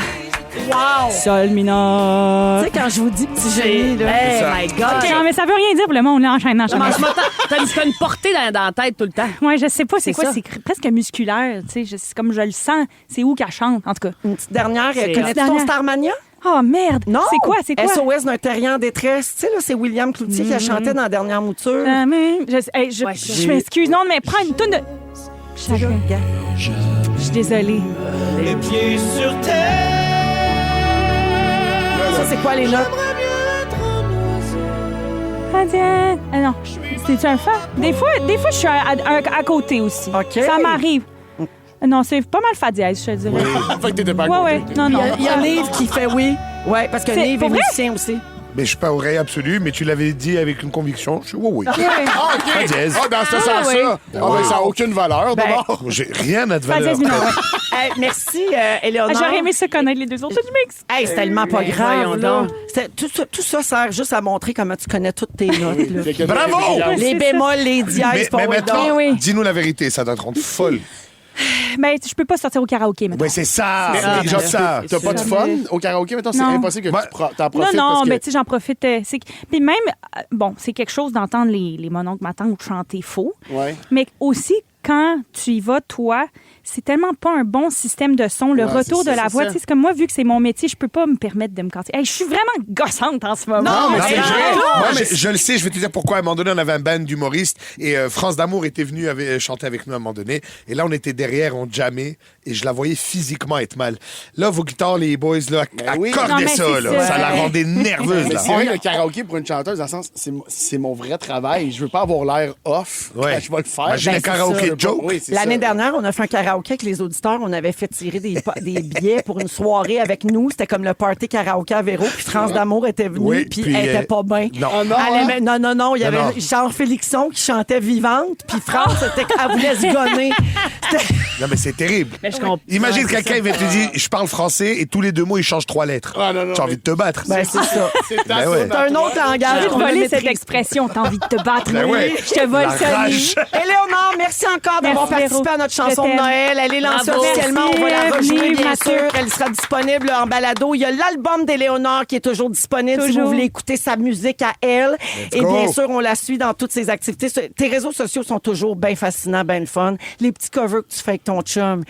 Wow! sol mineur. Tu sais, quand je vous dis petit génie, là. Hey ça. my God. OK, non, mais ça veut rien dire pour le monde, là, enchaîne, enchaîne. Je m'attends. T'as une portée dans la tête tout le temps. Ouais, je sais pas c'est C'est quoi, ça. c'est presque musculaire, tu sais, c'est comme je le sens, c'est où qu'elle chante, en tout cas. Une petite dernière. C'est- Connais-tu ton Dernière. Starmania? Oh merde, Non! c'est quoi? SOS d'un terrier en détresse. Tu sais, là, c'est William Cloutier qui a chanté dans la dernière mouture. Ah, mais je Ouais, je m'excuse, non, mais prends une toune de... Chacun. Je suis désolée. Les pieds sur terre. Ça, c'est quoi les notes? Ah, tiens. Ah non, c'est-tu un fa? Des fois, je suis à côté aussi. OK. Ça m'arrive. Non, c'est pas mal fa dièse, je te dirais. Fait que t'étais pas à Ouais, côté. ouais. Non, non. Il y a Nive qui fait oui. Ouais, parce que C'est- Nive est pour vrai? musicien aussi. Mais je suis pas oreille absolue, mais tu l'avais dit avec une conviction. Je suis oui. Ouais. Ah, OK. Fa dièse. Ah, dans ce Ah, sens-là. oui. Ah, ben, ça n'a aucune valeur, Ben, d'abord. J'ai rien à te Fa valeur. dièse mineur, ouais. Hey, merci, Éléonore. J'aurais aimé ça connaître les deux autres. Je m'excuse. Hey, c'est tellement pas Ben, grave, voyons là. donc. Tout ça sert juste à montrer comment tu connais toutes tes notes, là. Bravo! Les C'est bémols, les dièses, Mais pas ouais, maintenant, donc. oui. dis-nous la vérité, ça doit te rendre folle. Ben, je peux pas sortir au karaoké maintenant. Ouais, c'est ça. Mais, C'est genre, ça. T'as pas de fun au karaoké, mettons? C'est Non. impossible que Moi- t'en Non, profites non, parce que... mais tu sais, j'en profite. Puis même, bon, c'est quelque chose d'entendre les mononcles, ma tante chanter faux. Ouais. Mais aussi, quand tu y vas, toi, c'est tellement pas un bon système de son. Le Ouais, retour c'est de ça, la c'est voix, ça. tu sais, c'est comme moi, vu que c'est mon métier, je peux pas me permettre de me canter. Hey, je suis vraiment gossante en ce moment. Non, mais Non, c'est mais vrai. moi, je le sais, je vais te dire pourquoi. À un moment donné, on avait un band d'humoristes et France d'Amour était venue chanter avec nous à un moment donné. Et là, on était derrière, on jammait et je la voyais physiquement être mal. Là, vos guitares, les boys, là, oui. Non, accordaient mais ça, c'est là. ça. Ça la rendait nerveuse, Mais là. c'est vrai que le karaoké pour une chanteuse, dans le sens, c'est mon vrai travail. Je veux pas avoir l'air off. Ouais. Je vais le faire. Imagine Ben, un c'est karaoké ça. joke. Oui, c'est L'année ça. dernière, on a fait un karaoké avec les auditeurs. On avait fait tirer des billets pour une soirée avec nous. C'était comme le party karaoké à Véro. Puis France d'Amour était venue. Oui, puis puis, elle était pas bien. non. Ah non, Elle hein? aimait- non. Il y avait non. Jean Félixon qui chantait Vivante. Puis France, elle voulait se gonner. C'était- Non, mais c'est terrible. Mais je comprends. Imagine Ouais, quelqu'un, il va te dire, je parle français et tous les 2 mots, il change 3 lettres. Ah, non, non, J'ai envie mais- de te battre. Ben, c'est ça. C'est ta Ben ouais. tourne C'est à un toi. autre langage J'ai qu'on ne volé cette maîtrise. expression, t'as envie de te battre. Ben ouais. Je te vole La ça, rage. Lily. Éléonore, merci encore d'avoir Merci, participé Véro. à notre chanson Je de t'aime. Noël. Elle est lancée Bravo. officiellement. On va la Merci, rejouer, bien Mathieu. sûr. Elle sera disponible en balado. Il y a l'album d'Éléonore qui est toujours disponible si Toujours. vous voulez écouter sa musique à elle. Et go. bien sûr, on la suit dans toutes ses activités. Tes réseaux sociaux sont toujours bien fascinants, bien le fun. Les petits covers que tu fais avec ton chum.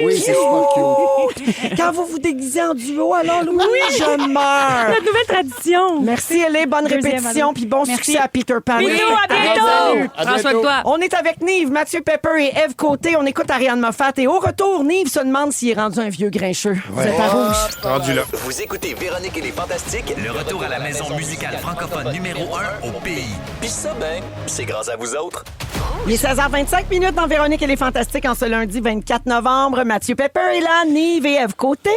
Oui, c'est super cute. Quand vous vous déguisez en duo, alors oui, je meurs. Notre nouvelle tradition. Merci, Elé. Bonne Deuxième répétition. album. Puis bon Merci. succès à Peter Pan. Bisous, à bientôt. Salut. À Prends soin de bientôt. toi. On est avec Nive, Mathieu Pepper et Eve Côté. On écoute Ariane Moffat. Et au retour, Nive se demande s'il est rendu un vieux grincheux. Vous êtes à rouge. Rendu là. Vous écoutez Véronique et les Fantastiques, le retour à la maison musicale francophone numéro 1 au pays. Puis ça, ben, c'est grâce à vous autres. Il est 16h25 minutes dans Véronique et les Fantastiques en ce lundi 24 novembre. Mathieu Pepper est là, Nive et Eve Côté.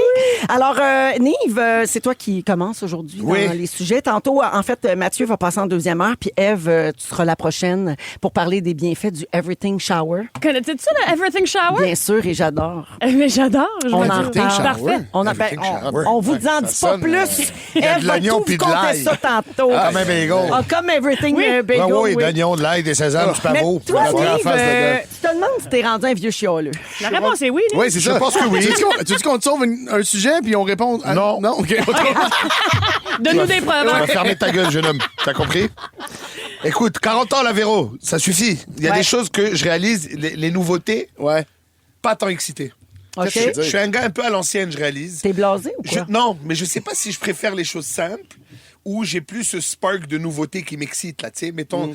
Alors, Nive, c'est toi qui commence aujourd'hui Oui. dans les sujets. Tantôt, en fait, Mathieu va passer en deuxième heure, puis Eve, tu seras la prochaine pour parler des bienfaits du Everything Shower. Connais-tu ça, le Everything Shower? Bien sûr, et j'adore. Mais j'adore. Je On veux en dire. reparle. Parfait. Everything Shower. On vous en Ça dit pas sonne, plus. il y a de Eve va l'oignon tout puis vous de compter l'ail. ça tantôt. Comme un bagel. Ah, comme Everything Bagel. Ah oui, oui. d'oignon, de l'ail, des sésames, du Mais pavot. toi, la première Nive, face dedans. tu te demandes si t'es rendu un vieux chialeux. La réponse est oui. Nick. Oui, c'est ça. Je pense que oui. Tu dis qu'on te sauve un sujet puis on répond à... Non. Non, OK. Donne-nous des Tu vas preuves. fermer ta gueule, jeune homme. T'as compris? Écoute, 40 ans, la Véro, ça suffit. Il y a Ouais. des choses que je réalise, les nouveautés, Ouais. pas tant excité. OK? Qu'est-ce que tu veux Je suis un gars un peu à l'ancienne, je réalise. T'es blasé ou quoi? Non, mais je sais pas si je préfère les choses simples ou j'ai plus ce spark de nouveauté qui m'excite, là, tu sais. Mettons,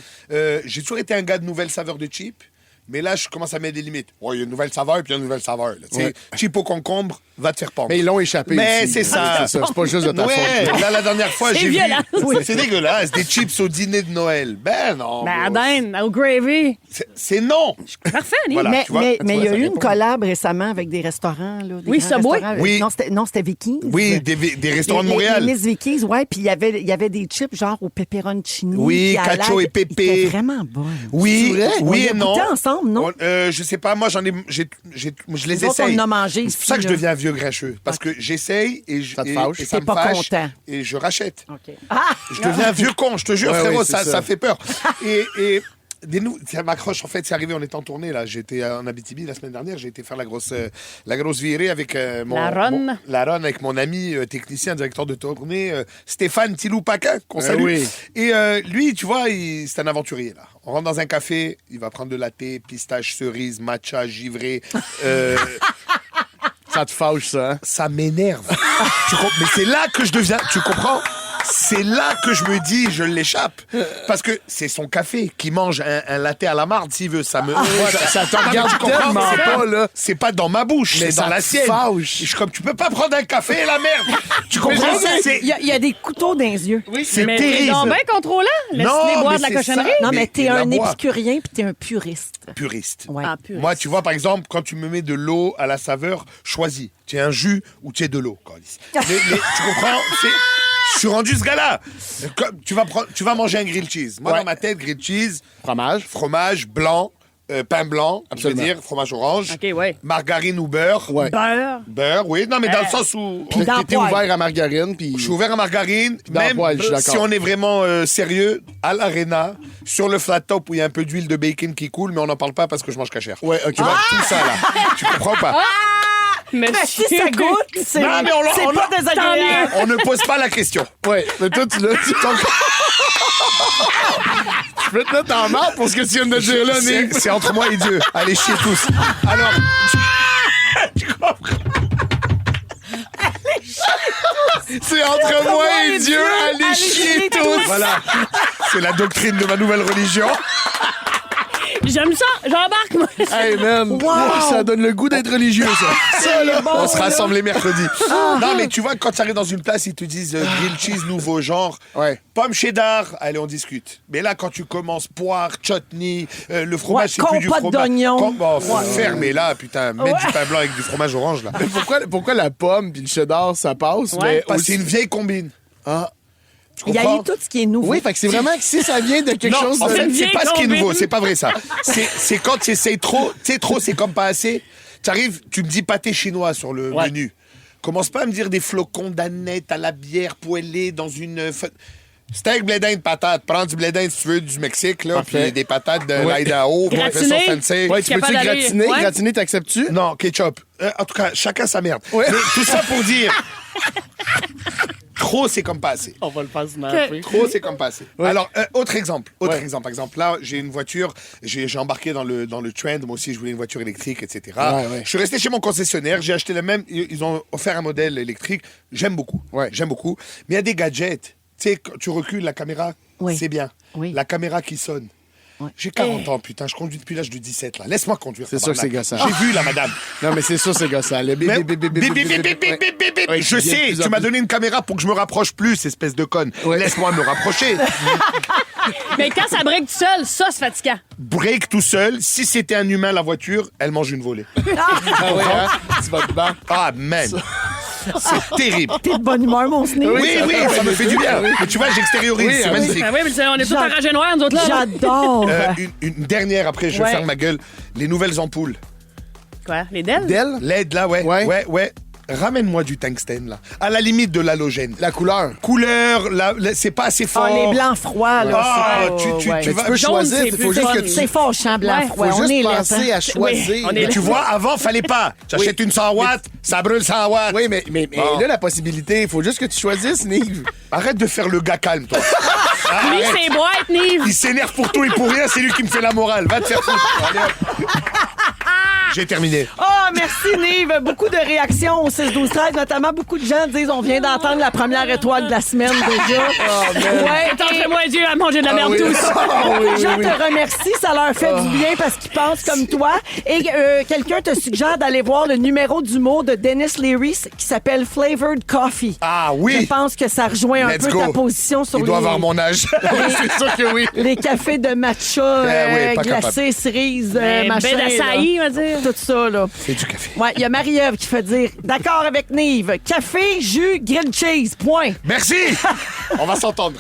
j'ai toujours été un gars de nouvelles saveurs de cheap. Mais là, je commence à mettre des limites. Ouais, il y a une nouvelle saveur, puis il y a une nouvelle saveur. Là. Tu sais, cheap au concombre, va te faire pendre. Mais ils l'ont échappé. Mais aussi, c'est ça. C'est pas juste de ta faute. Là, la dernière fois, C'est j'ai vu. violent. C'est dégueulasse. Des chips au dîner de Noël. Ben non. Ben, bro. Dinde, au gravy. C'est non. Parfait, Nive. Voilà. Mais tu vois, mais- tu mais vois, il y a ça eu une répond. collab récemment avec des restaurants. Là, des Oui, grands Subway. restaurants. Oui. Non, c'était Vikings. Oui, des restaurants de Les Montréal. Miss Vikings, ouais. Puis il y avait des chips genre au pepperoncini. Oui, puis à cacio l'ail. et pépé. C'était vraiment bon. Oui, C'est vrai? oui On et a non. goûté ensemble, non? Je sais pas, moi, je les Nous autres, on essaye. en a mangé C'est pour ça que ici, je là. deviens vieux grincheux. Parce que j'essaye et, Ça te fâche? et ça T'es me pas fâche. content. Et je rachète. OK. Je deviens un vieux con, je te jure, Ouais, frérot, oui, c'est ça ça. fait peur. Et ça m'accroche, en fait, c'est arrivé, on était en tournée, là. J'étais en Abitibi la semaine dernière, j'ai été faire la grosse virée avec La Ronne. la Ronne avec mon ami technicien, directeur de tournée, Stéphane Tilou-Paquin, qu'on salue. oui. Et lui, tu vois, c'est un aventurier, là. On rentre dans un café, il va prendre de latte, pistache, cerise, matcha, givré. Ça te fâche, ça. Hein? Ça m'énerve. Mais c'est là que je deviens. Tu comprends? C'est là que je me dis, je l'échappe. Parce que c'est son café qui mange un latte à la marde, s'il veut. Ça me. Ça te Non, mais regarde tu comprends? tellement C'est pas, là. C'est pas dans ma bouche, Mais c'est dans ça la te sienne. fâche. Et je suis comme, tu peux pas prendre un café, la merde. Tu comprends? Il y a des couteaux dans les yeux. C'est Mais t'es terrible. donc bien contrôlant. Laisse-les Non, boire mais de la c'est cochonnerie. ça. Non, mais t'es Mais un la bois. épicurien puis t'es un puriste. Puriste. Ouais. Ah, puriste. Moi, tu vois, par exemple, quand tu me mets de l'eau à la saveur, choisis. Tu es un jus ou tu es de l'eau, Carlis. Tu comprends? Je suis rendu ce gars-là. Tu vas manger un grilled cheese. Moi, Ouais. dans ma tête, grilled cheese, Fromage. blanc, pain blanc, Absolument. je veux dire, fromage orange, OK, ouais. margarine ou beurre. Ouais. Beurre. Beurre, oui. Non, mais dans le sens où... Puis dans T'étais poêle. ouvert à margarine, puis... Je suis ouvert à margarine, Dans même poêle, je suis d'accord. si on est vraiment sérieux, à l'arena, sur le flat top où il y a un peu d'huile de bacon qui coule, mais on n'en parle pas parce que je mange cachère. Ouais, OK. Tu vois, tout ça, là. Tu comprends pas? Mais si ça goûte, c'est Non, mais c'est pas désagréable. On ne pose pas la question. Ouais, mais toi, tu l'as... Je peux te mettre en marre pour ce que tu viens de dire là, Nick. C'est entre moi et Dieu. Allez, chier tous. Alors... Tu comprends? C'est entre moi et Dieu, allez chier tous. Voilà. C'est la doctrine de ma nouvelle religion. J'aime ça. J'embarque, moi. Hey, man. Ça donne le goût d'être religieux, ça. Ça, là. On se rassemble les mercredis. Non, mais tu vois, quand tu arrives dans une place, ils te disent grilled cheese, nouveau genre. Ouais. Pomme cheddar, allez, on discute. Mais là, quand tu commences poire, chutney, le fromage, Ouais, c'est plus du compote fromage. d'oignon. Fermez là, putain. Mettre du pain blanc avec du fromage orange, là. Mais pourquoi la pomme puis le cheddar, ça passe? Ouais. Mais Parce que aussi... c'est une vieille combine. Ah. Tu Il y a comprends? eu tout ce qui est nouveau. Oui, fait que c'est vraiment que si ça vient de quelque Non, chose... en de... fait, c'est vieille pas ce qui est combine. nouveau. C'est pas vrai, ça. C'est quand tu essayes trop. Tu sais, trop, c'est comme pas assez. Tu arrives, tu me dis pâté chinois sur le menu. Commence pas à me dire des flocons d'aneth à la bière poêlée dans une... Steak, blé d'Inde, patate. Prends du blé d'Inde si tu veux, du Mexique, là, Parfait. puis des patates de l'Idaho. puis on fait ça Gratiné. fancy. Ouais, tu peux-tu Capable d'aller- gratiner? Ouais. Gratiner, t'acceptes-tu? Non, ketchup. En tout cas, chacun sa merde. Mais tout ça pour dire... Trop, c'est comme pas assez. On va le faire snapper. Trop, c'est comme pas assez. Alors, autre exemple. Ouais. Par exemple, là, j'ai une voiture, j'ai embarqué dans le trend. Moi aussi, je voulais une voiture électrique, etc. Ouais. Je suis resté chez mon concessionnaire. J'ai acheté le même. Ils ont offert un modèle électrique. J'aime beaucoup. Ouais. J'aime beaucoup. Mais il y a des gadgets. Tu sais, quand tu recules la caméra, Oui. c'est bien. Oui. La caméra qui sonne. Ouais. J'ai 40 ans, putain. Je conduis depuis l'âge de 17, là. Laisse-moi conduire. C'est sûr que c'est tabarnak. gossant. J'ai vu, la madame. Non, mais c'est sûr, c'est gossant. Le bip, Mais- bip, bip, bip, bip, bip, bip, bip, bip. Ouais, Je qui vient de sais, plus en tu m'as plus. donné une caméra pour que je me rapproche plus, espèce de conne. Ouais. Laisse-moi me rapprocher. Mais quand ça break tout seul, ça, c'est fatigant. Break tout seul. Si c'était un humain, la voiture, elle mange une volée. Ah ouais, hein? Tu vas te battre. Ah, man. C'est terrible. T'es de bonne humeur, mon Sneak. Oui, ça me fait du bien. Mais tu vois, j'extériorise. Oui, c'est oui. magnifique. Ah oui, mais on est tous enragés noirs, nous autres, là. J'adore. Une dernière, après, je vais Ouais. faire ma gueule. Les nouvelles ampoules. Quoi? Les Dell? D'elle, LED, là, ouais. Ouais. Ouais. Ramène-moi du tungstène, là. À la limite de l'halogène. la couleur. Couleur, c'est pas assez fort. Ah, les blancs froids, là. Ah, c'est pas- tu ouais. Mais vas- tu peux Jaune, choisir, c'est il faut plus juste fun. que tu... C'est fort, champ blanc Ouais. froid. Faut On juste est là. penser à choisir. Oui, on est Mais tu vois, avant, fallait pas. J'achète une 100 watts, ça brûle 100 watts. Oui, mais Bon. là, la possibilité, il faut juste que tu choisisses, Nick. Arrête de faire le gars calme, toi. Ah, Lui, arrête. c'est boîte, Nive. Il s'énerve pour tout et pour rien, c'est lui qui me fait la morale. Va te faire foutre. Allez, hop. J'ai terminé. Oh, remercie, Nive. Beaucoup de réactions au 6-12-13, notamment beaucoup de gens disent on vient d'entendre la première étoile de la semaine déjà. Ouais, Tentez-moi Dieu à manger de la merde tous. beaucoup de gens te remercient, ça leur fait du bien parce qu'ils pensent comme toi. Et quelqu'un te suggère d'aller voir le numéro d'humour de Dennis Leary qui s'appelle Flavored Coffee. Ah oui! Je pense que ça rejoint un Let's peu go. ta position sur Il doit avoir mon âge. C'est sûr que oui. les cafés de matcha oui, pas glacés, cerises, machin. Ben d'açaï, on va dire. Tout ça, là. C'est du café. Ouais, il y a Marie-Ève qui fait dire d'accord avec Nive. Café, jus, grilled cheese. Point. Merci! On va s'entendre.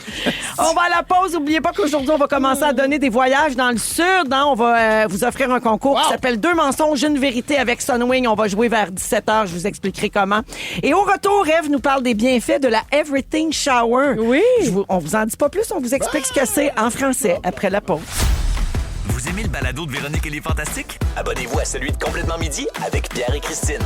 On va à la pause. N'oubliez pas qu'aujourd'hui, on va commencer à donner des voyages dans le sud. Hein? On va vous offrir un concours qui s'appelle 2 mensonges, une vérité avec Sunwing. On va jouer vers 17h. Je vous expliquerai comment. Et au retour, Ève nous parle des bienfaits de la Everything Shower. Oui. On vous en dit pas plus. On vous explique ce que c'est en français après la pause. Vous aimez le balado de Véronique et les Fantastiques? Abonnez-vous à celui de Complètement Midi avec Pierre et Christine.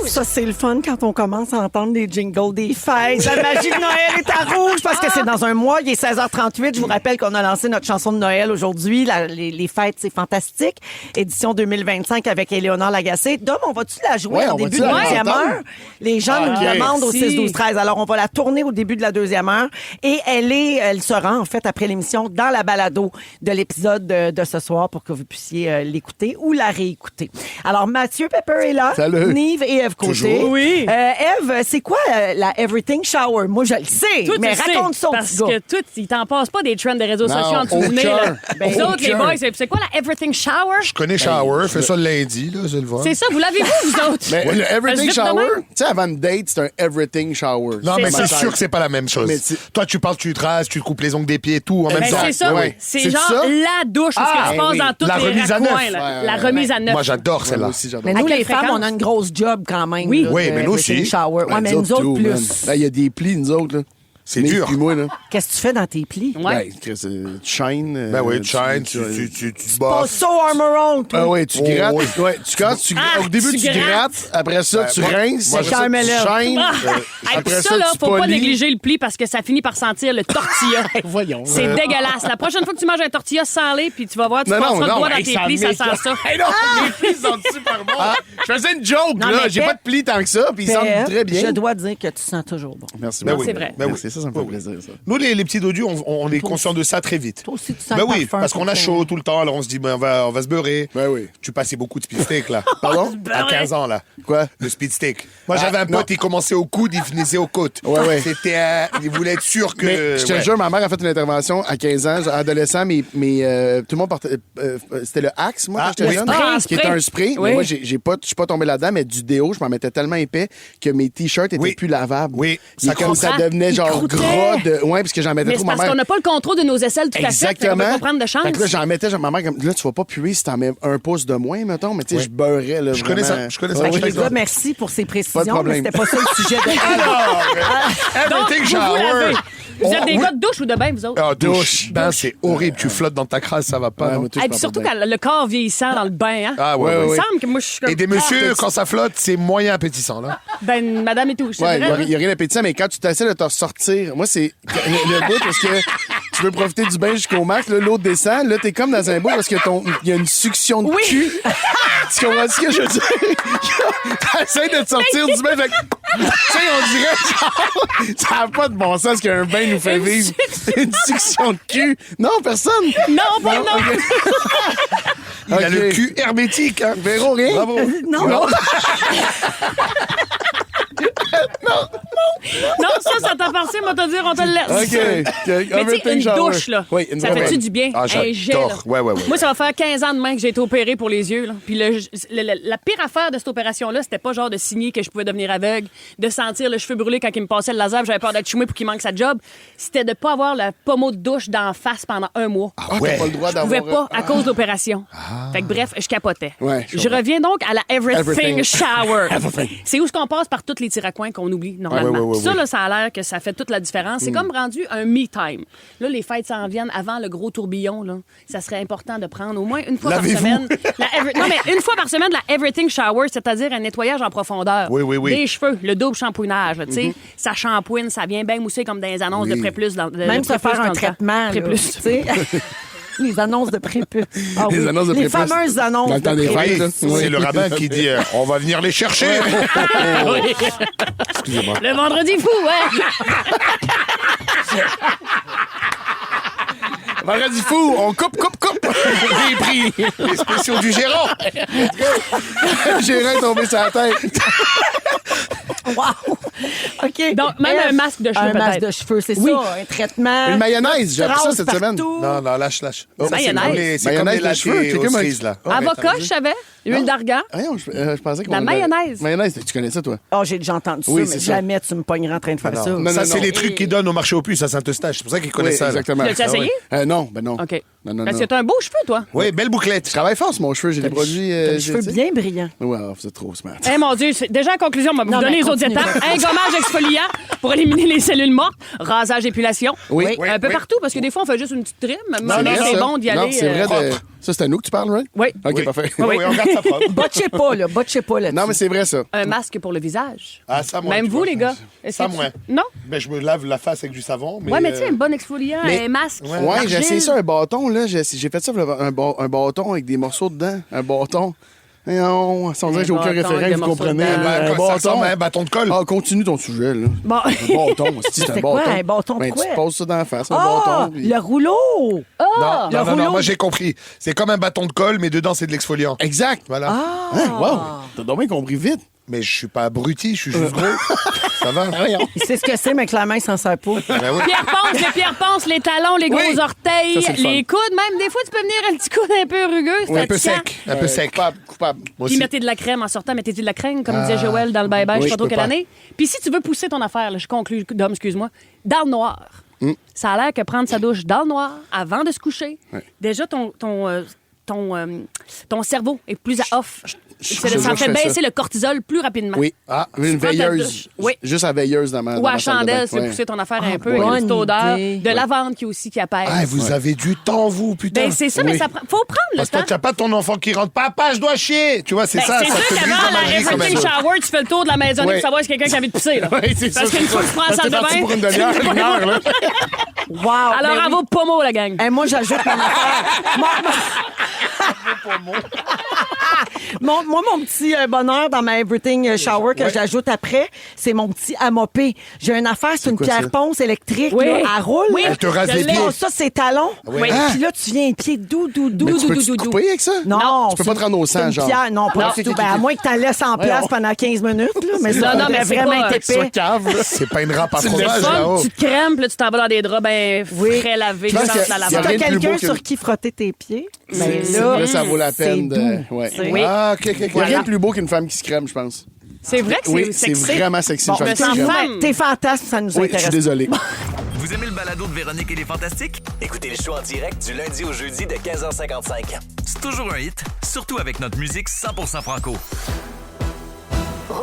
Ça, c'est le fun quand on commence à entendre les jingles des fêtes. La magie de Noël est à rouge parce que c'est dans un mois. Il est 16h38. Je vous rappelle qu'on a lancé notre chanson de Noël aujourd'hui. Les fêtes, c'est fantastique. Édition 2025 avec Éléonore Lagacé. Dom, on va-tu la jouer Ouais, en on début va-tu de la deuxième entendre? heure? Les gens nous ok. demandent au Si. 6-12-13. Alors, on va la tourner au début de la deuxième heure. Et elle sera, en fait, après l'émission, dans la balado de l'épisode de ce soir pour que vous puissiez l'écouter ou la réécouter. Alors, Mathieu Pepper est là. Salut. Nive et Ève Côté. Toujours. Oui. Ève, c'est quoi la Everything Shower? Moi, je le sais, Toi, mais tu le raconte sais, ça au parce petit gars. que tout, il t'en passe pas des trends des réseaux Non, sociaux en dessous du nez. aucun. Là. Ben, Vous autres, les aucun. boys, c'est quoi la Everything Shower? Je connais Shower, fais ça le lundi, là, c'est le voir. C'est ça, vous l'avez vu, vous autres? Mais le Everything Vite de Shower, même. tu sais, avant une date, c'est un Everything Shower. Non, mais ça. c'est sûr que c'est pas la même chose. Mais c'est- Toi, tu parles, tu te rases, tu te coupes les ongles des pieds et tout en même Ben, temps. c'est ça, ouais. c'est C'est genre ça? la douche, parce que tu passes oui. dans tous La les remise à raccoins. neuf. là. Ouais, La ouais, remise à neuf. Moi, j'adore Ouais, celle-là. moi aussi, j'adore. Mais nous, À quelle les femmes, fréquence? on a une grosse job quand même. Oui. là, Oui, de mais nous aussi. Everything Shower. Ouais, mais nous autres, tout, plus. man. Ben, il y a des plis, nous autres, là. C'est Mais dur. puis moi, là. Qu'est-ce que tu fais dans tes plis? Ouais. Ben, Chris, tu shines. Ben oui, tu shines, tu Pas bosses. ça, Armor toi. Ah ouais, tu Oh, grattes. oui. Ouais, tu casses, au début, tu tu grattes. grattes. Après ça, tu rinces. moi, Après ça, tu Charmeleuse. shines. Hey, Après puis ça, ça, là, tu faut pas polis. négliger le pli parce que ça finit par sentir le tortilla. Voyons. C'est dégueulasse. La prochaine fois que tu manges un tortilla sans lait, puis tu vas voir, tu Non, passeras non, le non, doigt dans hey, tes ça plis, ça m'écoeure. sent ça. Hey, non, les plis sont super bons. Je faisais une joke, Non, là. mais J'ai Pep, pas de plis tant que ça, puis ils sentent Pep, très bien. Je dois dire que tu sens toujours bon. Merci, Ben merci. oui. C'est vrai. Ben oui. Merci, ça me fait plaisir, ça. Nous, les petits dodus, on est conscients de ça très vite. Toi aussi, tu sens Ben le oui, parfum, parce qu'on a toi. chaud tout le temps, alors on se dit, ben, on va se beurrer. Ben oui. Tu passais beaucoup de speed steak, là. Pardon? À 15 ans, là. Quoi? Le speed steak. Moi, j'avais un pote, il commençait au coude, il finissait aux côtes. Ouais, ouais. C'était, il voulait être sûr que. Mais je te ouais. jure, ma mère a fait une intervention à 15 ans, adolescent, mais tout le monde portait. C'était le Axe, moi, quand j'étais le jeune. spray, Qui était un spray. Oui. Mais moi, je suis pas tombé là-dedans, mais du déo, je m'en mettais tellement épais que mes t-shirts étaient Oui. plus lavables. Oui. Ça, comme ça croûtait. devenait Il genre croûtait. gras de. Ouais, parce que j'en mettais Mais trop, c'est ma parce mère. qu'on n'a pas le contrôle de nos aisselles tout à fait. Fait qu'on peut Exactement. pas prendre de chance. Fait que là, j'en mettais, ma mère, comme, là, tu vas pas puer si t'en mets un pouce de moins, mettons, mais tu sais, je beurrais, là. Je connais vraiment. ça, je connais ça. Ah Je oui. connais Les gars, merci pour ces précisions, mais problème. c'était pas ça le sujet de Donc, Everything vous shower. l'avez. Vous êtes des oui. gars de douche ou de bain, vous autres? Ah, douche. Ben, c'est horrible. Tu flottes dans ta crasse, ça va pas. Ouais, non? moi, tout, je Et prends puis pas surtout de bain. quand le corps vieillissant dans le bain, hein? Ah, ouais, Ouais, ouais. Il me ouais. semble que moi, je suis comme... Et des messieurs, quand ça flotte, c'est moyen appétissant, là. Ben, madame et tout, je te Ouais, dirais, il n'y a rien d'appétissant, mais quand tu t'essaies de te ressortir, moi, c'est le bout parce que tu veux profiter du bain jusqu'au max, là, l'eau descend, là, t'es comme dans un bout parce que il y a une succion de cul. Tu comprends ce que je veux dire? T'essaies de te sortir du bain, fait que, tu sais, on dirait, genre, ça n'a pas de bon sens qu'un bain nous fait vivre une succion de cul. Non, personne. Non, pas non. ok. Il a Ok. le cul hermétique, hein. Véro, rien? Bravo. Non. Non, ça t'appartient, moi, te dire, on te le laisse. OK. Mais tu sais, une douche, là, Oui, une ça vraie fait-tu douche. du bien? Ah, Un jet, là. j'adore. Ouais, ouais, ouais. Moi, ça va faire 15 ans demain que j'ai été opérée pour les yeux. Là. Puis la pire affaire de cette opération-là, c'était pas genre de signer que je pouvais devenir aveugle, de sentir le cheveu brûlé quand il me passait le laser, puis j'avais peur d'être chumé pour qu'il manque sa job. C'était de pas avoir le pommeau de douche d'en face pendant un mois. Ah, t'as pas le droit Je pouvais d'avoir... pas à cause de l'opération. Fait que bref, je capotais. Ouais, je je reviens donc à la Everything, Everything. Shower. Everything. C'est où ce qu'on passe par tous les tiraccoins qu'on oublie normalement. Ouais, Ça, ouais. là, ça a l'air que ça fait toute la différence. C'est comme rendu un me time. Là, les fêtes s'en viennent avant le gros tourbillon. Là. Ça serait important de prendre au moins une fois par Lavez-vous. semaine. Non, mais une fois par semaine, la Everything Shower, c'est-à-dire un nettoyage en profondeur. Oui, oui, oui. Des cheveux, le double shampouinage. Tu sais, ça shampouine, ça vient bien mousser comme dans les annonces de Pré Plus. Même se faire un traitement. Pré là, Plus. tu sais. Les annonces de prépuce. Ah Les oui, annonces de les prépuce. fameuses annonces Dans le temps de des prépuce. fêtes, là. C'est le rabbin qui dit on va venir les chercher. Oui. Excusez-moi. Le vendredi fou, ouais. Vendredi fou, on coupe. J'ai pris. Les spéciaux du gérant. J'ai rien tombé sur la tête. Wow! OK. Donc, même Eve, un masque de cheveux, Un masque peut-être. de cheveux, c'est Oui. ça. Un traitement. Une mayonnaise, j'ai appris ça Trace cette semaine. partout. Non, lâche. Oh, Ça, c'est mayonnaise. comme les- c'est comme Mayonnaise les de lattes cheveux, quelqu'un m'a- cerises, là. Avocat, je savais. Huile d'argan. Voyons, je pensais qu'on La avait- mayonnaise. Mayonnaise, tu connais ça, toi? Oh, j'ai déjà entendu Oui, ça, c'est mais ça. jamais tu me pogneras en train de faire ça. Non, Ça, non, c'est non. les trucs qu'ils donnent au marché aux puces à Saint-Eustache. C'est pour ça qu'ils connaissent ça. là. Exactement. L'as-tu essayé? Non, non. OK. Non. Parce que t'as un beau cheveu, toi. Oui, belle bouclette. Je travaille fort sur mon cheveu, j'ai des produits. T'as les cheveux tu sais. bien brillants. Ouais, vous êtes trop smart. Eh mon Dieu, déjà en conclusion, on va vous Non, donner mais les autres continue. étapes. Un gommage exfoliant pour éliminer les cellules mortes, rasage, épilation. Oui. Un peu oui. partout, parce que des fois, on fait juste une petite trim. C'est Mais vrai, c'est ça. bon d'y Non, aller. c'est vrai. propre. Ça, c'est à nous que tu parles, right? Oui. OK, Oui. parfait. Oui, on garde ça propre. Botchez pas, là. Botchez pas là-dessus. Non, mais c'est vrai, ça. Un masque pour le visage. Ah, ça, moi, Même tu vous, vois, les gars. Est-ce Ça, que tu- moi. Non? Ben, je me lave la face avec du savon. Mais, Ouais, mais tu sais, un bon exfoliant, mais- un masque. Ouais, j'ai essayé l'argile. ça, un bâton, là. J'ai fait ça, un bâton avec des morceaux dedans. Un bâton. Et on dirait que j'ai aucun bâton avec référent, des vous morceaux comprenez. dedans. là. Ben, ça ressemble à un bâton de colle. Ah, continue ton sujet, là. Bon. Un bâton, c'est un C'est bâton. quoi, un bâton de Ben, quoi? tu te poses ça dans la face, un Ah, bâton. puis- le rouleau! Non, le non, rouleau. moi j'ai compris. C'est comme un bâton de colle, mais dedans c'est de l'exfoliant. Exact. Voilà. Hein, wow. T'as donc bien compris vite. Mais je suis pas abruti, je suis juste gros. Ça va? Il sait ce que c'est, mais que la main s'en sert pas. Ben oui. Pierre Ponce, les talons, les gros Oui. orteils, Ça, c'est le fun. les coudes, même des fois, tu peux venir un petit coude un peu rugueux, c'est Ou un peu fatigant. sec. Un peu sec. Coupable. Moi Puis aussi. mettez de la crème en sortant, mettez de la crème, comme disait Joël dans le bye-bye, je sais Oui, pas je trop peux quelle pas. année. Puis si tu veux pousser ton affaire, là, je conclue, Dom, excuse-moi, dans le noir. Ça a l'air que prendre sa douche dans le noir avant de se coucher, déjà ton cerveau est plus à off. Ça je fait fais baisser ça. le cortisol plus rapidement. Oui. Ah, Une prends ta veilleuse. douche. Oui. Juste à veilleuse dans ma Ou dans à ma salle de chandelle, bain. si tu veux Ouais. pousser ton affaire un peu, avec bonne une petite odeur idée. de lavande qui aussi qui apaise. Ah, vous avez du temps, vous, putain. Ben, c'est ça, mais Oui. ça faut prendre le Parce que temps. tu n'as pas ton enfant qui rentre. Papa, je dois chier. Tu vois, c'est Ben, ça. c'est Ça sûr te brise qu'avant dans la ma vie quand everything même. shower, tu fais le tour de la maisonnée Oui. pour savoir si quelqu'un qui a envie de pisser. Là. Oui, c'est Parce ça. qu'une fois que tu prends la salle de parti bain. pour une demi-heure, une heure, là. Wow! Alors, ben à oui. vos pommeaux, la gang. Hey, moi, j'ajoute mon affaire. Mon petit bonheur dans ma Everything Shower que j'ajoute après, c'est mon petit à mopper. J'ai une affaire, c'est une quoi, pierre ça? ponce électrique. Oui. Là, elle roule. Oui. Elle te rase Je les l'ai. pieds. Oh, ça, c'est talons. Oui. Puis là, tu viens les pieds doux. Mais tu peux te couper avec ça? Non, Tu peux pas te rendre au sang, c'est une genre. pierre. Non, pas du tout. Ben, à moins que tu la laisses en place pendant 15 minutes. Là, mais ça, Non, mais c'est vraiment pas- être Sois épais. cave, là. C'est pas une râpe à C'est le fromage, fun, là-haut. Tu te crèmes, puis là, tu t'en vas dans des draps ben frais lavés, Je pense sans que la y a Si lavande. t'as rien de plus quelqu'un beau que- sur qui frotter tes pieds, ben C'est- là, là, ça vaut la c'est peine de. doux. Ouais. Oui. Ah, ok, ok, Il n'y a rien de plus beau qu'une femme qui se crème, je pense. C'est vrai que Oui, c'est c'est sexy. vraiment sexy, Bon, une femme mais qui c'est se une crème. femme. Tes fantasmes, ça nous Oui, je intéresse. suis désolé. Vous aimez le balado de Véronique et les Fantastiques? Écoutez le show en direct du lundi au jeudi de 15h55. C'est toujours un hit, surtout avec notre musique 100% franco.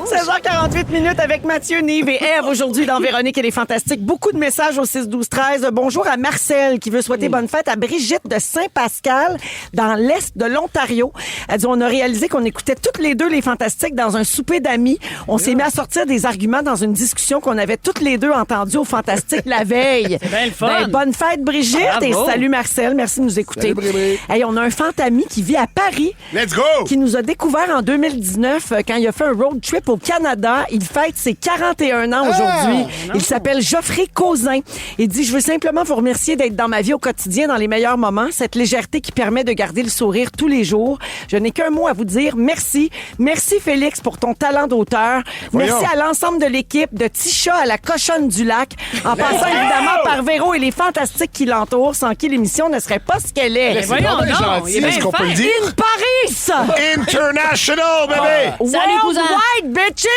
16h48 minutes avec Mathieu, Nive et Ève aujourd'hui dans Véronique et les Fantastiques. Beaucoup de messages au 6-12-13. Bonjour à Marcel qui veut souhaiter bonne fête à Brigitte de Saint-Pascal dans l'est de l'Ontario. Elle dit, on a réalisé qu'on écoutait toutes les deux les Fantastiques dans un souper d'amis. On s'est mis à sortir des arguments dans une discussion qu'on avait toutes les deux entendues au Fantastique la veille. bien le fun. Ben, bonne fête Brigitte Bravo. et salut Marcel. Merci de nous écouter. Salut, Bri-Bri. Hey, on a un fantami qui vit à Paris Let's go! qui nous a découvert en 2019 quand il a fait un road trip au Canada. Il fête ses 41 ans aujourd'hui. Il s'appelle Geoffrey Causin. Il dit, je veux simplement vous remercier d'être dans ma vie au quotidien, dans les meilleurs moments, cette légèreté qui permet de garder le sourire tous les jours. Je n'ai qu'un mot à vous dire. Merci. Merci Félix pour ton talent d'auteur. Merci à l'ensemble de l'équipe, de Tisha à la cochonne du lac, en passant évidemment par Véro et les fantastiques qui l'entourent, sans qui l'émission ne serait pas ce qu'elle est. Mais voyons donc bien donc, gentil. il est bien Est-ce qu'on peut fin. le dire? In Paris! International, bébé! Salut, cousin. Worldwide, bitches!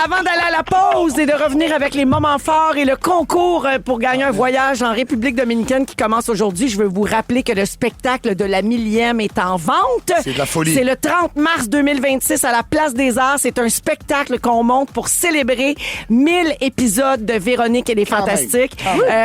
Avant d'aller à la pause et de revenir avec les moments forts et le concours pour gagner un voyage en République dominicaine qui commence aujourd'hui, je veux vous rappeler que le spectacle de la 1000e est en vente. C'est de la folie. C'est le 30 mars 2026 à la Place des Arts. C'est un spectacle qu'on monte pour célébrer 1000 épisodes de Véronique et les Fantastiques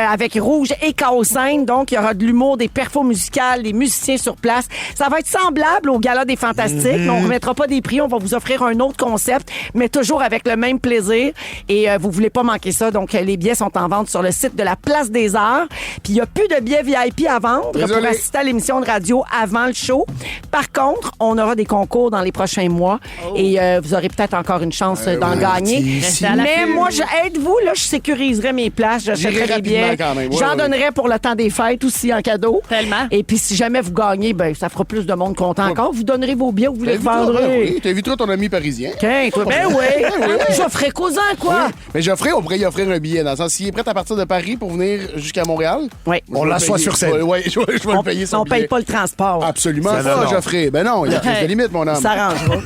avec Rouge et Chaos Scène. Donc, il y aura de l'humour, des perfos musicales, des musiciens sur place. Ça va être semblable au Gala des Fantastiques, mais on remettra pas pas des prix. On va vous offrir un autre concept, mais toujours avec le même plaisir. Et vous voulez pas manquer ça. Donc, les billets sont en vente sur le site de la Place des Arts. Puis, il n'y a plus de billets VIP à vendre pour assister à l'émission de radio avant le show. Par contre, on aura des concours dans les prochains mois et vous aurez peut-être encore une chance d'en gagner. Mais moi, aide-vous, là, je sécuriserai mes places, j'achèterai des billets. J'en donnerai pour le temps des fêtes aussi en cadeau. Tellement. Et puis, si jamais vous gagnez, ben ça fera plus de monde content encore. Vous donnerez vos billets, vous les revendrez. Oui, t'inviteras ton ami parisien. Ben oui. Geoffrey Cousin, quoi. Oui. Mais Geoffrey, on pourrait y offrir un billet. Dans le sens, s'il est prêt à partir de Paris pour venir jusqu'à Montréal, on l'assoit sur scène. Oui, je vais le payer son On billet. paye pas le transport. Absolument Ça, pas, non. Geoffrey. Ben non, il y a plus de limite, mon homme. Ça s'arrangera.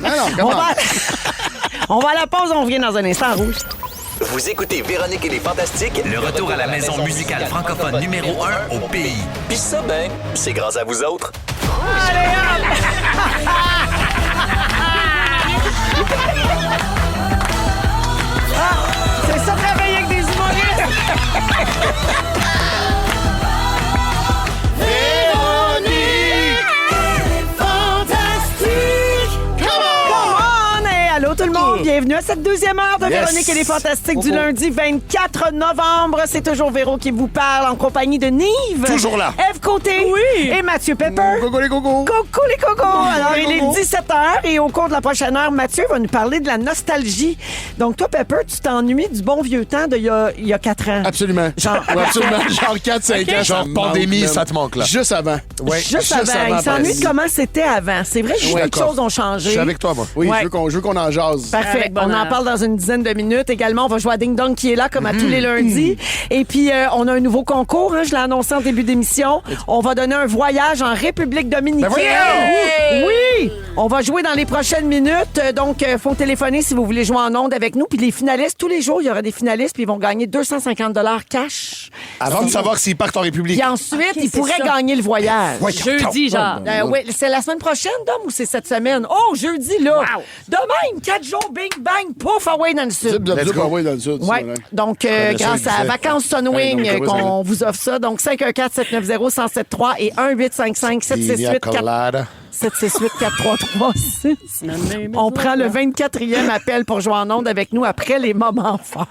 On va à la pause, on revient dans un instant, Rouge. Vous écoutez Véronique et les Fantastiques, le retour à la maison musicale francophone numéro 1 au pays. Puis ça, ben, c'est grâce à vous autres. C'est ça, travailler avec des humoristes. Allô tout le monde, bienvenue à cette deuxième heure de Véronique et les Fantastiques du lundi 24 novembre. C'est toujours Véro qui vous parle en compagnie de Nive. Toujours là. Ève Côté et Mathieu Pepper. Coucou les cocos. Coucou les cocos! Alors, il est 17h et au cours de la prochaine heure, Mathieu va nous parler de la nostalgie. Donc, toi, Pepper, tu t'ennuies du bon vieux temps d'il y a 4 ans. Absolument. Genre, Ouais, absolument. Genre 4-5 ans. Genre pandémie, ça te manque, là. Juste avant. Ouais. Juste avant. Il s'ennuie de comment c'était avant. C'est vrai que beaucoup de d'accord. choses ont changé. Je suis avec toi, moi. Oui, Ouais. je veux qu'on en jase. Parfait. Avec On bonheur. en parle dans une dizaine de minutes. Également, on va jouer à Ding Dong qui est là, comme à tous les lundis. Et puis, on a un nouveau concours. Je l'ai annoncé en début d'émission. On va donner un voyage en République dominicaine. Oui! On va jouer dans les prochaines minutes. Donc, faut téléphoner si vous voulez jouer en ondes avec nous. Puis les finalistes, tous les jours, il y aura des finalistes. Puis ils vont gagner 250 $ cash. Avant de savoir s'ils partent en République. Puis ensuite, ils pourraient gagner le voyage. Ouais, Jeudi, genre. Oui, c'est la semaine prochaine, Dom, ou c'est cette semaine? Oh, jeudi, là. Demain, 4 jours, bing, bang, pouf, away dans le sud. Zip, zip, zip, envoyé dans le sud. Ouais. Donc, grâce à Vacances Sunwing qu'on vous offre ça. Donc, 514-790-1073 et 1-855-768-4... 768-4336. On prend le 24e appel pour jouer en ondes avec nous après les moments forts.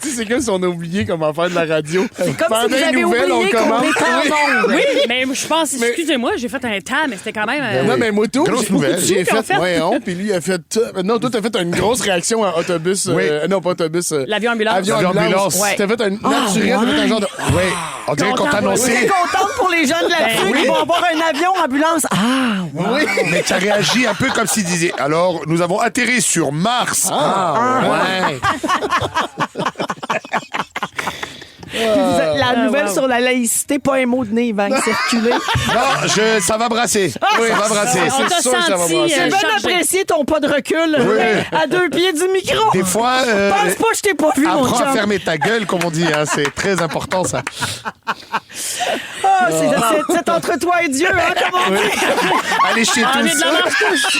C'est comme si on a oublié comment faire de la radio. C'est comme Pendant si vous les avez nouvelles, oublié on qu'on commence. était en ondes. Oui, mais je pense, excusez-moi, j'ai fait un tas, mais c'était quand même. Non, mais moi, tout. Grosse nouvelle. J'ai Qui ont fait, fait? ouais, puis lui, il a fait. Non, toi, t'as fait une grosse réaction à autobus. Oui. Non, pas autobus. L'avion ambulance. Avion L'avion ambulance. ambulance. T'as fait un naturel, t'as fait un genre de. Oui. On dirait qu'on t'a Je annoncé. suis contente pour les jeunes là-dessus qui vont avoir un avion ambulance. Ah, Oui. Mais tu as réagi un peu comme s'il disait alors, nous avons atterri sur Mars. Ouais. la nouvelle sur la laïcité, pas un mot de nez, va circuler. Non, ça va brasser. Oui, ça va brasser. On t'a c'est sûr que ça va senti. brasser. J'ai bien chargé. apprécié ton pas de recul à 2 pieds du micro. Des fois, Pense pas que je t'ai pas vu, mon apprends à chum. fermer ta gueule, comme on dit. Hein. C'est très important, ça. Ah, c'est entre toi et Dieu, hein, comme on dit. Allez chez On est de tous. la marche tous.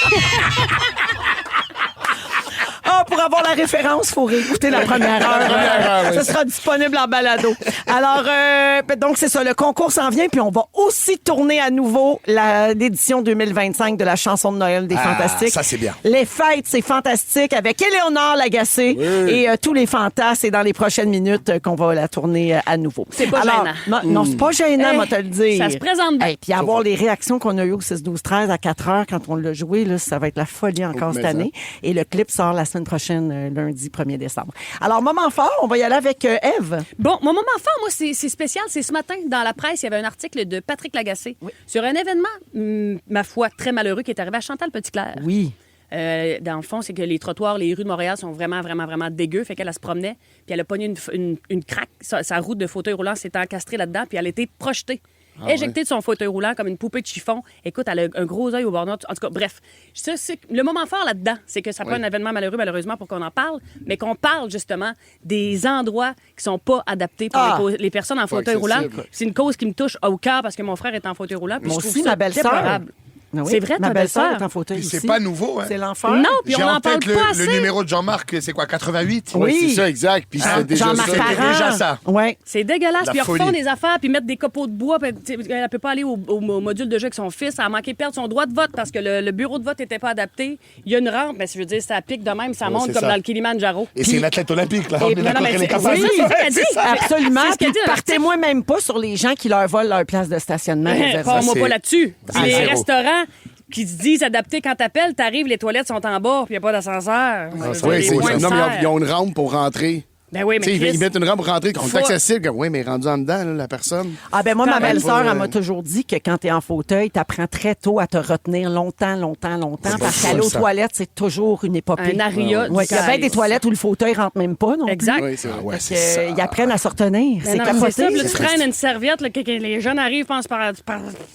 Ah, pour avoir la référence, il faut réécouter la première heure. Ça sera disponible en balado. Alors, donc, c'est ça. Le concours s'en vient, puis on va aussi tourner à nouveau l'édition 2025 de la chanson de Noël des Fantastiques. ça, c'est bien. Les fêtes, c'est fantastique avec Éléonore Lagacé et tous les fantasmes. C'est dans les prochaines minutes qu'on va la tourner à nouveau. C'est pas Alors, gênant. Non, c'est pas gênant, moi, te le dire. Ça se présente bien. Hey, puis avoir les réactions qu'on a eues au 6-12-13 à 4 heures quand on l'a joué, là, ça va être la folie encore cette année. Et le clip sort la semaine prochaine, lundi 1er décembre. Alors, moment fort, on va y aller avec Ève. Bon, mon moment fort, moi, c'est spécial. C'est ce matin, dans la presse, il y avait un article de Patrick Lagacé sur un événement, ma foi, très malheureux qui est arrivé à Chantal Petitclerc. Oui. Dans le fond, c'est que les trottoirs, les rues de Montréal sont vraiment, vraiment, vraiment dégueux. Fait qu'elle se promenait, puis elle a pogné une craque. Sa roue de fauteuil roulant s'est encastrée là-dedans, puis elle a été projetée. Éjectée de son fauteuil roulant comme une poupée de chiffon. Écoute, elle a un gros œil au bord nord. En tout cas, bref. Ça, le moment fort là-dedans, c'est que ça prend un événement malheureux, malheureusement, pour qu'on en parle, mais qu'on parle justement des endroits qui sont pas adaptés pour les personnes en fauteuil roulant. C'est une cause qui me touche au cœur parce que mon frère est en fauteuil roulant. Puis Moi je trouve aussi, ça ma belle-sœur. déplorable. Ah oui. C'est vrai, Ma ta belle-sœur belle-sœur. est en fauteuil Puis aussi. c'est pas nouveau, hein. C'est l'enfer. Non, puis J'ai on en en parle tête pas le assez. numéro de Jean-Marc, c'est quoi, 88? Oui. Ouais, c'est ça, exact. Puis c'était déjà Jean-Marc ça. Parent. déjà ça. Ouais. C'est dégueulasse. La Puis ils refont folie. des affaires, puis mettre des copeaux de bois. Puis, tu sais, elle peut pas aller au module de jeu avec son fils. Elle a manqué de perdre son droit de vote parce que le bureau de vote n'était pas adapté. Il y a une rampe, mais je veux dire, ça pique de même, ça monte c'est comme ça. dans le Kilimanjaro. Et c'est une athlète olympique, là. On est non, d'accord mais qu'elle est c'est- capable. oui, c'est ce qu'elle dit. Absolument. C'est ce qu'elle Puis dit dans partez-moi même pas sur les gens qui leur volent leur place de stationnement. Parle-moi c'est- pas là-dessus. c'est Les zéro. restaurants qui se disent adaptés quand t'appelles, t'arrives, les toilettes sont en bas, puis il n'y a pas d'ascenseur. Oui, Des c'est points de non, mais serre. ils ont une rampe pour rentrer. Ben oui, Tu sais, mais ils mettent une rampe pour rentrer, qu'on est Faut- accessible. Oui, mais rendu en dedans, là, la personne. Ah ben moi, ma Quand même belle-sœur, pas, elle m'a toujours dit que quand t'es en fauteuil, t'apprends très tôt à te retenir longtemps, parce qu'aller aux ça. toilettes, c'est toujours une épopée. Un aria Ouais, du il y a bien size. des toilettes où le fauteuil rentre même pas, non Exact. Oui, c'est vrai. Ouais, plus. c'est Fait ça. que, ils apprennent à se retenir. Ben C'est non, capoté. c'est ça. Puis là, tu C'est traînes une serviette, là, que les jeunes arrivent, pensent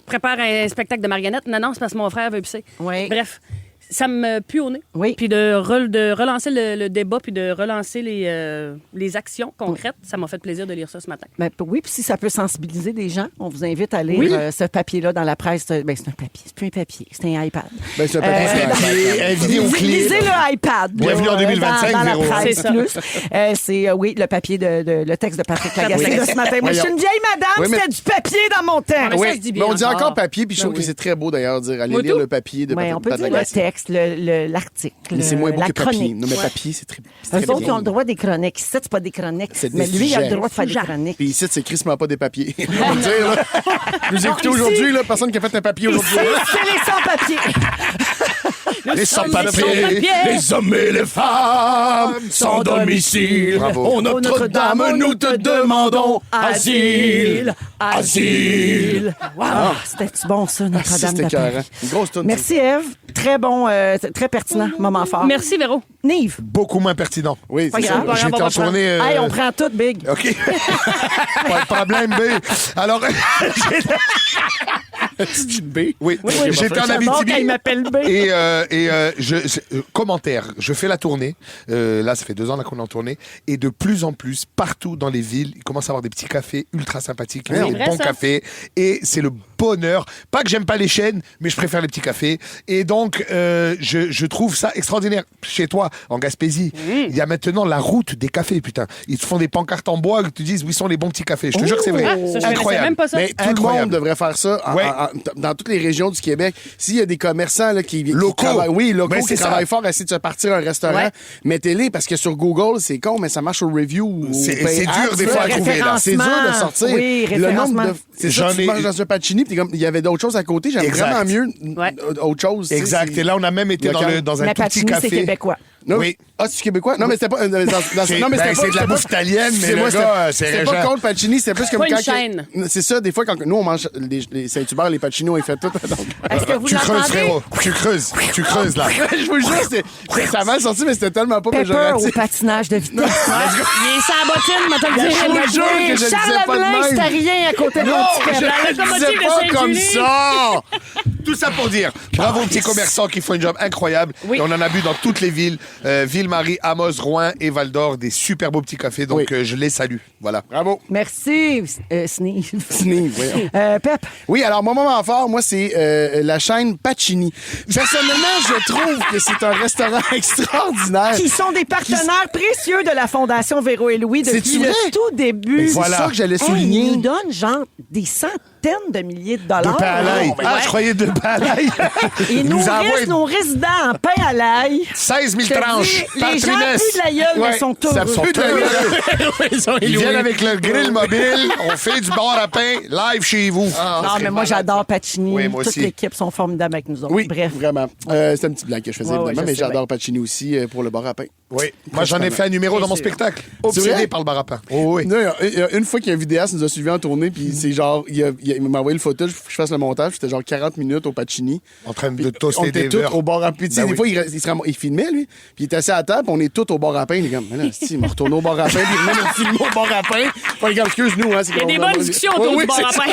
prépare un spectacle de marionnettes. Non, c'est parce que mon frère veut pisser. Oui. Bref, ça me pue au nez. Oui. Puis de relancer le débat, puis de relancer les actions concrètes, ça m'a fait plaisir de lire ça ce matin. Ben, oui, puis si ça peut sensibiliser des gens, on vous invite à lire Oui. ce papier-là dans la presse. Ben, c'est un papier, c'est plus un papier, c'est un iPad. Ben, c'est un papier sur la Un vidéoclip. Lisez le iPad. Bienvenue en 2025, dans la Véro. presse C'est ça. plus. C'est, oui, le papier le texte de Patrick Lagacé Oui. de ce matin. Moi, je suis une vieille madame, Oui, mais- c'était du papier dans mon temps. mais ça Oui, se dit mais bien on dit encore. encore papier, puis je trouve Ben que oui. c'est très beau d'ailleurs de dire allez Moi, lire tout. le papier de Ouais, on peut Patrick dire le Lagacé. texte, l'article, Mais c'est moins beau la que papier. chronique. Non, mais Ouais. papier, c'est très Eux bien. autres, ils ont le droit des chroniques. Ici, c'est pas des chroniques. C'est Mais des lui, il a le sujets. droit de faire des chroniques. Puis ici, c'est crissement pas des papiers. On va le dire, là. Vous écoutez aujourd'hui, là, personne qui a fait un papier aujourd'hui. C'est les sans-papiers. Les sans-papiers. sans-papiers. Les hommes et les femmes sans domicile. Bravo. Oh Notre-Dame, nous te demandons asile. Asile. Ah, c'était-tu bon, ça, Notre-Dame C'était de Paris? écœurant. Une grosse toune. Merci, Ève. Très bon, très pertinent, moment fort. Merci, Véro. Nive. Beaucoup moins pertinent. Oui, Pas c'est ça. grave. J'étais en tournée. Hey, on prend tout, Big. OK. Pas de problème, B. Alors, Tu dis B. oui, j'étais en J'adore quand il Abitibi. m'appelle B. Commentaire, je fais la tournée. Là, ça fait 2 ans là, qu'on est en tournée. Et de plus en plus, partout dans les villes, il commence à avoir des petits cafés ultra sympathiques, c'est des vrai, bons ça. cafés. Et c'est le bonheur. Pas que j'aime pas les chaînes, mais je préfère les petits cafés. Et donc, je trouve ça extraordinaire. Chez toi, en Gaspésie, il y a maintenant la route des cafés, putain. Ils te font des pancartes en bois qui te disent où sont les bons petits cafés. Je te jure que c'est vrai. Ah, ça, je connaissais Incroyable. même pas ça. Mais tout le Incroyable. monde devrait faire ça Ouais. dans toutes les régions du Québec. S'il y a des commerçants là, qui Locaux. travaillent, oui, locaux, Ben, qui c'est ça. travaillent fort à essayer de se partir un restaurant, Ouais. mettez-les parce que sur Google, c'est con, mais ça marche au review. ou C'est au dur Apps, des là. fois à trouver, là. C'est dur de sortir. Oui, le nombre référencement. de. C'est ça, J'en tu ai- manges dans un pachini, puis comme il y avait d'autres choses à côté, j'aime Exact. vraiment mieux Ouais. autre chose. tu sais, Exact. c'est- Et là, on a même été Local. dans un Mais tout petit Pacini, c'est café. québécois. Non, Oui. Ah, c'est québécois? Non, mais c'était pas. C'est non, mais ben, c'était c'est pas. de la c'était bouffe pas- italienne, mais c'est le moi, gars, c'était c'est pas régent. contre Pacini, c'était plus comme Pas une quand. chaîne. C'est ça, des fois, quand nous, on mange les Saint-Hubert, les Pacino, ils fait tout. Donc, Est-ce que vous Tu creuses, l'entendez? frérot. Tu creuses, là. je vous jure, ça a mal sorti, mais c'était tellement pas Pepper au péjoratif. patinage de vitesse. Il est sans bottine, m'a te le dire. Je vous jure que je le disais Charles pas de Blain, même. c'était rien à côté de Non, mon petit je Pepper. le disais locomotive de pas comme Saint-Julie. ça. Tout ça pour dire, bravo aux petits commerçants qui font un job incroyable. Oui. Et on en a bu dans toutes les villes. Ville-Marie, Amos, Rouen et Val-d'Or, des super beaux petits cafés. Donc, Oui. je les salue. Voilà. Bravo. Merci, Sneeze. Sneeze, voyons. Pep, Oui, alors mon moment fort, moi, c'est la chaîne Pacini. Personnellement, je trouve que c'est un restaurant extraordinaire. qui sont des partenaires précieux de la Fondation Véro et Louis depuis C'est-tu le vrai? tout début. Mais c'est ça que j'allais souligner. Ils nous donnent genre des centaines de milliers de dollars. De pain à l'ail. Oh, Ah, je croyais de pain à l'ail. Ils Ils nous nous envoient restent nos résidents en pain à l'ail. 16 000 Je te tranches dis, par les gens trimestre. puent de la gueule, mais Ouais, sont ça heureux. pue de la gueule. Ils viennent avec le grill mobile. On fait du bar à pain live chez vous. Non, mais moi, j'adore Pacini. Oui, moi Toute aussi. l'équipe sont formidables avec nous autres. Oui, Bref. vraiment. C'est un petit blague que je faisais, Ouais, évidemment, je mais sais j'adore Pacini aussi pour le bar à pain. Oui. Moi, j'en ai fait un numéro dans mon spectacle. Obsédé vrai? par le bar à pain. Oh, oui. Non, il y a une fois qu'il y a un vidéaste qui nous a suivis en tournée, puis c'est genre, il m'a envoyé le photo, je fasse le montage, c'était genre 40 minutes au Pacini. En train de Puis on toaster était des tous beurres. au bar à pain. Tu sais, Ben des oui. fois, il filmait, lui, puis il était assis à la table, puis on est tous au bar à pain. Il est comme, mais là, si, il m'a retourné au bar à pain, puis il remet notre film au bar à pain. Pas les gars, excuse-nous, hein. Il y a des bonnes discussions autour du bar à pain.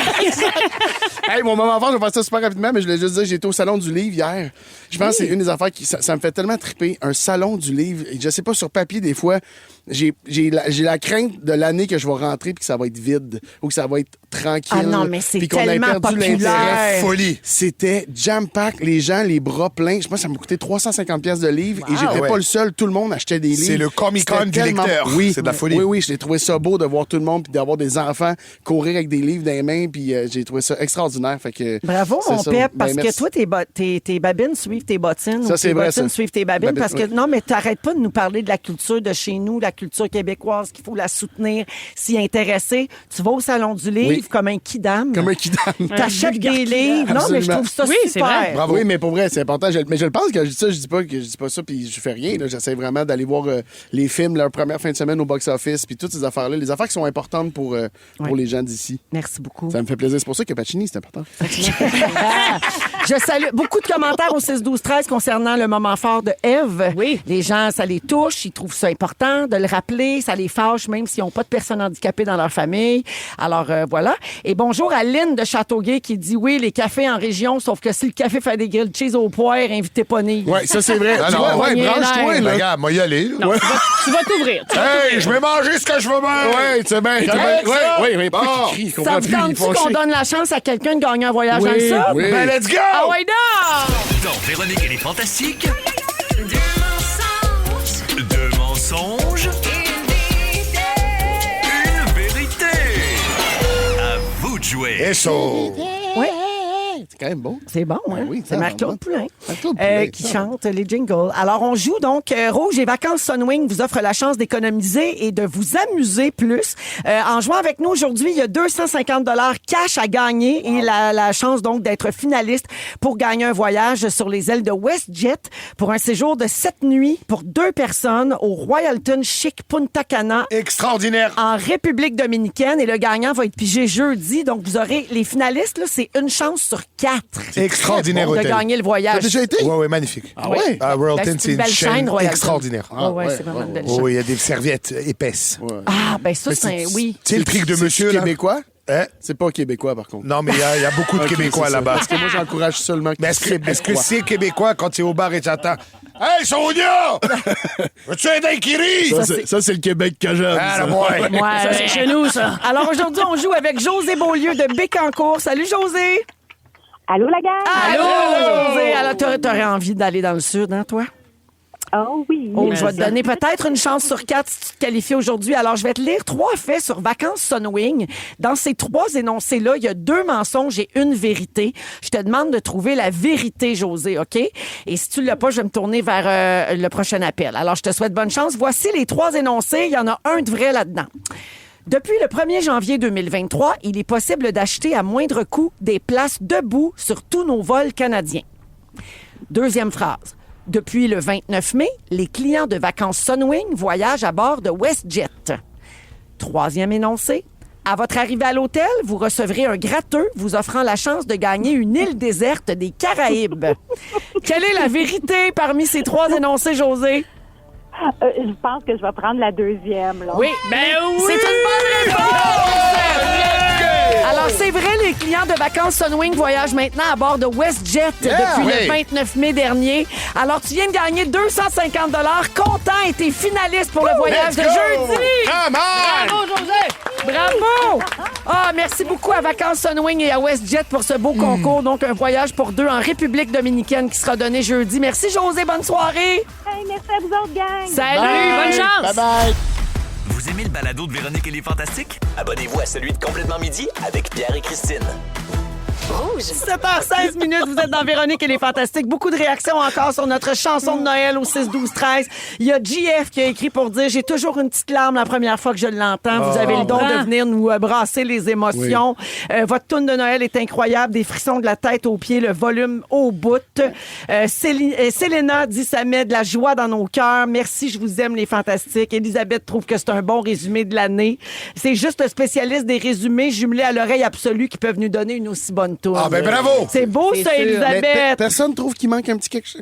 Hey, mon moment fort, je vais faire ça super rapidement, mais je voulais juste dire que j'étais au Salon du Livre hier. Je pense que c'est une des affaires qui ça me fait tellement triper. Un Salon du Livre. Et je sais pas, sur papier, des fois, j'ai la crainte de l'année que je vais rentrer puis que ça va être vide ou que ça va être tranquille. Ah non, mais c'est puis qu'on ait tellement perdu populaire. l'intérêt. Folie. C'était jam-pack, les gens, les bras pleins. Moi, ça m'a coûté 350 pièces de livre et j'étais Ouais. pas le seul. Tout le monde achetait des livres. C'est le Comic-Con C'était du tellement- lecteur. Oui, C'est de la folie. Oui, j'ai trouvé ça beau de voir tout le monde puis d'avoir des enfants courir avec des livres dans les mains puis j'ai trouvé ça extraordinaire. Fait que Bravo, c'est mon ça. Pep, Ben, parce que merci. toi, tes babines suivent tes bottines. Ça, ou c'est tes vrai, bottines ça. suivent tes babines. Babines, Parce que, oui. non, mais t'arrêtes pas de nous parler de la culture de chez nous, la culture québécoise, qu'il faut la soutenir, s'y intéresser. Tu vas au Salon du Livre Oui. comme un kidam. Comme un kidam. T'achètes des livres. Non, mais je trouve ça Oui, c'est super. vrai. Bravo. Oui, mais pour vrai, c'est important. Mais je le pense que je dis ça, je dis pas ça, puis je fais rien. là. J'essaie vraiment d'aller voir les films, leur première fin de semaine au box-office, puis toutes ces affaires-là, les affaires qui sont importantes pour les gens d'ici. Merci beaucoup. Ça me fait plaisir. C'est pour ça que Pacini, c'est important. Je salue beaucoup de commentaires au 6-12-13 concernant le moment fort de Eve. Oui. Les gens, ça les touche, ils trouvent ça important de le rappeler, ça les fâche même s'ils n'ont pas de personnes handicapées dans leur famille. Alors voilà. Et bonjour à Lynn de Châteauguay qui dit oui, les cafés en région, sauf que si le café fait des grilled cheese au poire, invitez pas Nive. Oui, ça, c'est vrai. Ah Tu non, vois, ouais, ouais, branche-toi, ouais, là. Regarde, moi y aller. Non, tu vas t'ouvrir. Hey, je vais manger ce que je veux bien. Ouais, c'est bien. Oui, Bon. il Ça comprend vous plus, il est tente-tu qu'on fâché. donne la chance à quelqu'un de gagner un voyage dans le sud? oui. Ben, let's go! Ah ouais, non! Dans Véronique et les Fantastiques, Deux mensonges, deux mensonges, une vérité. À vous de jouer. Et ça. Ouais. C'est quand même bon. C'est bon, hein? oui, c'est ça, Marc-Claude ça. Poulain, Marc-Claude Poulain, qui ça. chante les jingles. Alors, on joue donc Rouge et Vacances Sunwing vous offre la chance d'économiser et de vous amuser plus. En jouant avec nous aujourd'hui, il y a 250 cash à gagner et la chance donc d'être finaliste pour gagner un voyage sur les ailes de WestJet pour un séjour de 7 nuits pour 2 personnes au Royalton Chic Punta Cana Extraordinaire. en République dominicaine et le gagnant va être pigé jeudi. Donc, vous aurez les finalistes, là, c'est une chance sur 4 Extraordinaire de hôtel. gagner le voyage. T'as déjà été? Ouais, ouais, magnifique. Ah ouais? Ah, Royalton, Ben, c'est une chaîne Royalton. extraordinaire. Ah ouais, ouais, c'est vraiment ouais, une belle Oh, chaîne. il y a des serviettes épaisses. Ah, ben ça, c'est oui. Tu sais, le truc de C'est monsieur, là. québécois? Hein? C'est pas québécois, par contre. Non, mais il y a beaucoup de Ok, Québécois c'est ça. là-bas. Parce que moi, j'encourage seulement Mais est-ce que Québécois. c'est québécois quand tu es au bar et tu attends? Hey, Sonia! Veux-tu un daiquiri? Ça, c'est le Québec que j'aime. Ah, ça. le ouais. Ouais. Ça, c'est chez nous, ça. Alors aujourd'hui, on joue avec José Beaulieu de Bécancour. Salut, José! Allô, la gang? Allô, José! Alors, t'aurais envie d'aller dans le sud, hein, toi? Oh oui. Oh, je vais te donner peut-être une chance sur 4 si tu te qualifies aujourd'hui. Alors, je vais te lire 3 faits sur Vacances Sunwing. Dans ces 3 énoncés-là, il y a 2 mensonges et une vérité. Je te demande de trouver la vérité, José, OK? Et si tu ne l'as pas, je vais me tourner vers le prochain appel. Alors, je te souhaite bonne chance. Voici les 3 énoncés. Il y en a un de vrai là-dedans. Depuis le 1er janvier 2023, il est possible d'acheter à moindre coût des places debout sur tous nos vols canadiens. Deuxième phrase. Depuis le 29 mai, les clients de vacances Sunwing voyagent à bord de WestJet. Troisième énoncé. À votre arrivée à l'hôtel, vous recevrez un gratteux vous offrant la chance de gagner une île déserte des Caraïbes. Quelle est la vérité parmi ces 3 énoncés, José? Je pense que je vais prendre la deuxième. Là. Oui, Ben oui! c'est une bonne réponse! Alors, c'est vrai, les clients de vacances Sunwing voyagent maintenant à bord de WestJet depuis le 29 mai dernier. Alors, tu viens de gagner 250 Content et t'es finaliste pour le voyage de jeudi! Come on! Bravo, José! Bravo! Ah, merci beaucoup à Vacances Sunwing et à WestJet pour ce beau concours. Donc, un voyage pour 2 en République dominicaine qui sera donné jeudi. Merci, José. Bonne soirée. Hey, merci à vous autres, gang. Salut. Bonne chance! Bye-bye. Vous aimez le balado de Véronique et les Fantastiques? Abonnez-vous à celui de Complètement Midi avec Pierre et Christine. rouge. 7h16 minutes, vous êtes dans Véronique et les Fantastiques. Beaucoup de réactions encore sur notre chanson de Noël au 6-12-13. Il y a JF qui a écrit pour dire « J'ai toujours une petite larme la première fois que je l'entends. Vous avez le don de venir nous brasser les émotions. Votre toune de Noël est incroyable. Des frissons de la tête aux pieds, le volume au bout. Célena dit « Ça met de la joie dans nos cœurs. Merci, je vous aime les Fantastiques. » Elisabeth trouve que c'est un bon résumé de l'année. C'est juste le spécialiste des résumés jumelés à l'oreille absolue qui peuvent nous donner une aussi bonne toune. Ah, ben bravo! C'est beau, ça, Mais Elisabeth. personne trouve qu'il manque un petit quelque chose.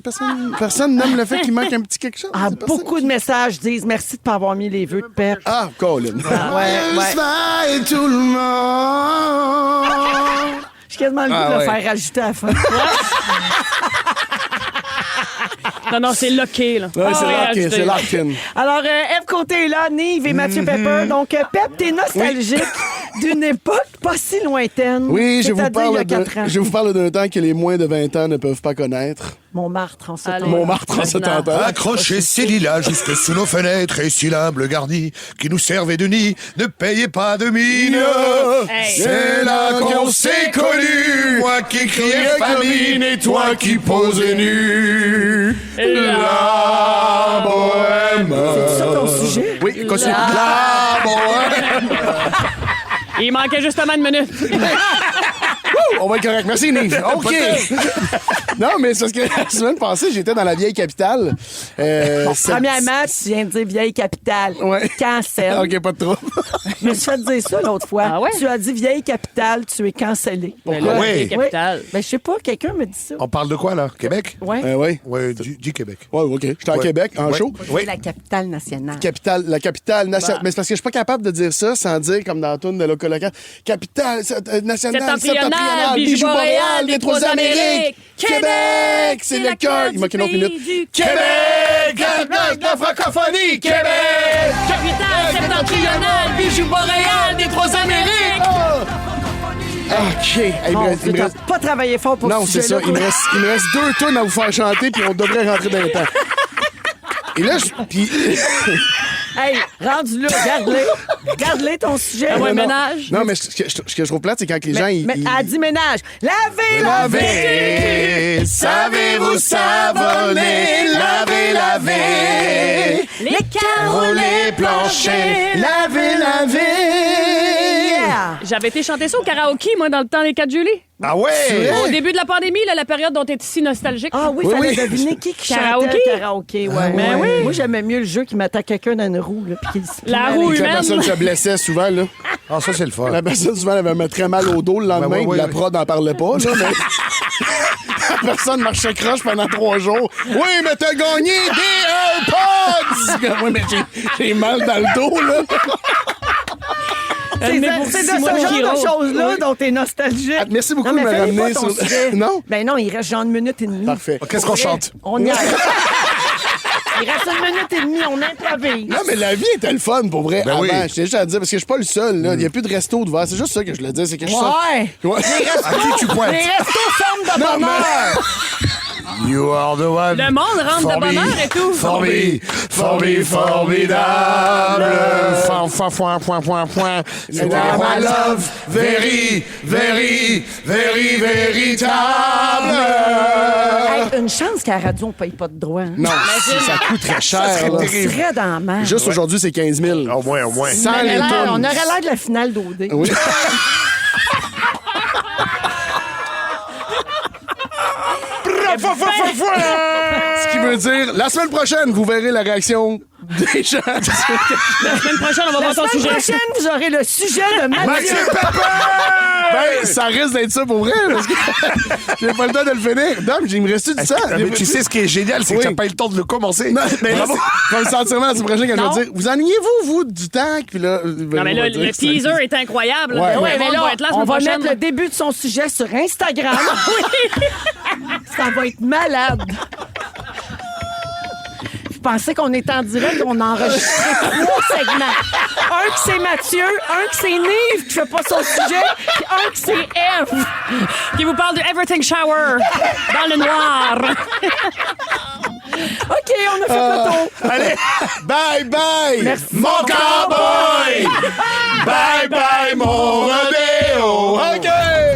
Personne nomme le fait qu'il manque un petit quelque chose. Ah, C'est personne beaucoup de messages disent merci de ne pas avoir mis les vœux de Pep. Ah, Colin. Ouais. tout le monde. J'ai quasiment le goût de le faire rajouter à la fin. Non, c'est locké, là. Ouais, c'est lock-in. Alors, Eve Côté est là, Nive et Mathieu Pepper. Donc, Pep, t'es nostalgique d'une époque pas si lointaine. Oui, je vous c'est-à-dire il y a parle 4 ans. je vous parle d'un temps que les moins de 20 ans ne peuvent pas connaître. Montmartre en ce temps. Montmartre en ce temps. Accrochez ces lilas jusque sous nos fenêtres et si l'humble garni qui nous servait de nid ne payait pas de mine. Hey. C'est là qu'on s'est connus, moi qui criais famine et toi qui posais nu. La bohème. C'est ça ton sujet? Oui, continue. La bohème. Il manquait justement une minute. On va être correct. Merci, Nive. OK. Non, mais c'est parce que la semaine passée, j'étais dans la vieille capitale. Premièrement, tu viens de dire vieille capitale. Ouais. Cancel. OK, pas de trouble. Je me suis fait dire ça l'autre fois. Ah ouais? Tu as dit vieille capitale, tu es cancellé. Mais là, Oui. vieille capitale. Ben, je sais pas, quelqu'un me dit ça. On parle de quoi, là? Québec? Ouais. Oui. Oui, du Québec. Oui, OK. J'étais en Ouais. Québec, en Ouais. show. Oui. La capitale nationale. La capitale nationale. Bah. Mais c'est parce que je suis pas capable de dire ça sans dire, comme dans la toune de Loco Local, capitale nationale, Septentrionale, bijoux boréal, des trois Amériques. Québec, c'est le cœur. Il manque une autre minute. Québec, la francophonie, Québec. Capitale septentrionale, bijoux boréal, des trois Amériques. OK. Hey, il me Bon, reste- il me tu reste- pas travaillé fort pour Non, ce c'est ça. sujet-là. Il me reste 2 tonnes à vous faire chanter, puis on devrait rentrer dans le temps. Et là, puis Hey, rendu là, garde-les ton sujet. Un non, ménage. non, mais ce que je trouve plate, c'est quand les gens... Mais, ils- elle dit ménage. Lavez. Savez-vous savonner, laver, Les carreaux, les planchers. laver. Yeah. J'avais été chanter ça au karaoké, moi, dans le temps des 4 juillet. Ah ouais? Au début de la pandémie, là, la période dont tu es si nostalgique. Ah oui, Oui, fallait oui. deviner qui chantait Karaoké? le karaoké. Ouais. Ben oui. Moi, j'aimais mieux le jeu qui mettait quelqu'un dans une roue. Là, puis qu'il se La plimait roue avec- La humaine. personne se blessait souvent, là. Ah, ça, c'est le fun. La personne, souvent, elle avait très mal au dos le lendemain, Ouais, ouais, puis la ouais. prod n'en parlait pas, là, mais... La personne marchait croche pendant 3 jours. Oui, mais t'as gagné des AirPods! Oui, mais j'ai mal dans le dos, là. C'est de ce genre de choses-là dont t'es nostalgique. Ah, merci beaucoup Non, mais de me fais-les pas ramener ton sur- sujet. Non? Ben non, il reste genre 1 minute et demie. Parfait. Qu'est-ce qu'on chante? On y arrive. Il reste 1 minute et demie, on improvise. Non, mais la vie était le fun, pour vrai, Ben avant. oui. J'étais juste à dire, parce que je suis pas le seul, là. Il n'y a plus de resto de verre. C'est juste ça que je voulais dire. C'est que je sors- Ouais. Ouais. À qui tu pointes? Les restos forment de Non, bonheur. You are the one. Le monde rentre de bonheur et tout. Formidable. C'est my love, very, véritable. Hey, une chance qu'à la radio, on paye pas de droit. Hein. Non, ça coûte très cher. serait là. terrible. On serait dans la merde. Juste aujourd'hui, c'est 15 000. Au moins, au moins. Sans on, aurait les l'air, tonnes. on aurait l'air de la finale d'OD. Oui. Ce qui veut dire, la semaine prochaine, vous verrez la réaction des gens. La semaine prochaine, on va La voir ton semaine sujet. prochaine, vous aurez le sujet de Mathieu. Ben, ça risque d'être ça pour vrai, parce que j'ai pas le temps de le finir. Dom, il me reste du temps. Mais tu sais, ce qui est génial, c'est que Oui. t'as pas eu le temps de le commencer. Non, mais là, Bravo. comme le sentiment la semaine prochaine, quand je Non. vais dire, vous ennuyez-vous, vous, du temps? Puis là, Non, mais là, le teaser est incroyable. Ouais. Le Ouais, monde mais là, va être là la on semaine va prochaine. mettre le début de son sujet sur Instagram. Ça va être malade. Vous pensez qu'on est en direct, on a enregistré 3 segments. Un que c'est Mathieu, un que c'est Nive qui fait pas son sujet, puis un que c'est Eve. Qui vous parle de Everything Shower dans le noir. OK, on a fait le tour. Allez, bye bye! Merci. Mon cowboy! Bye bye, mon rodéo! OK!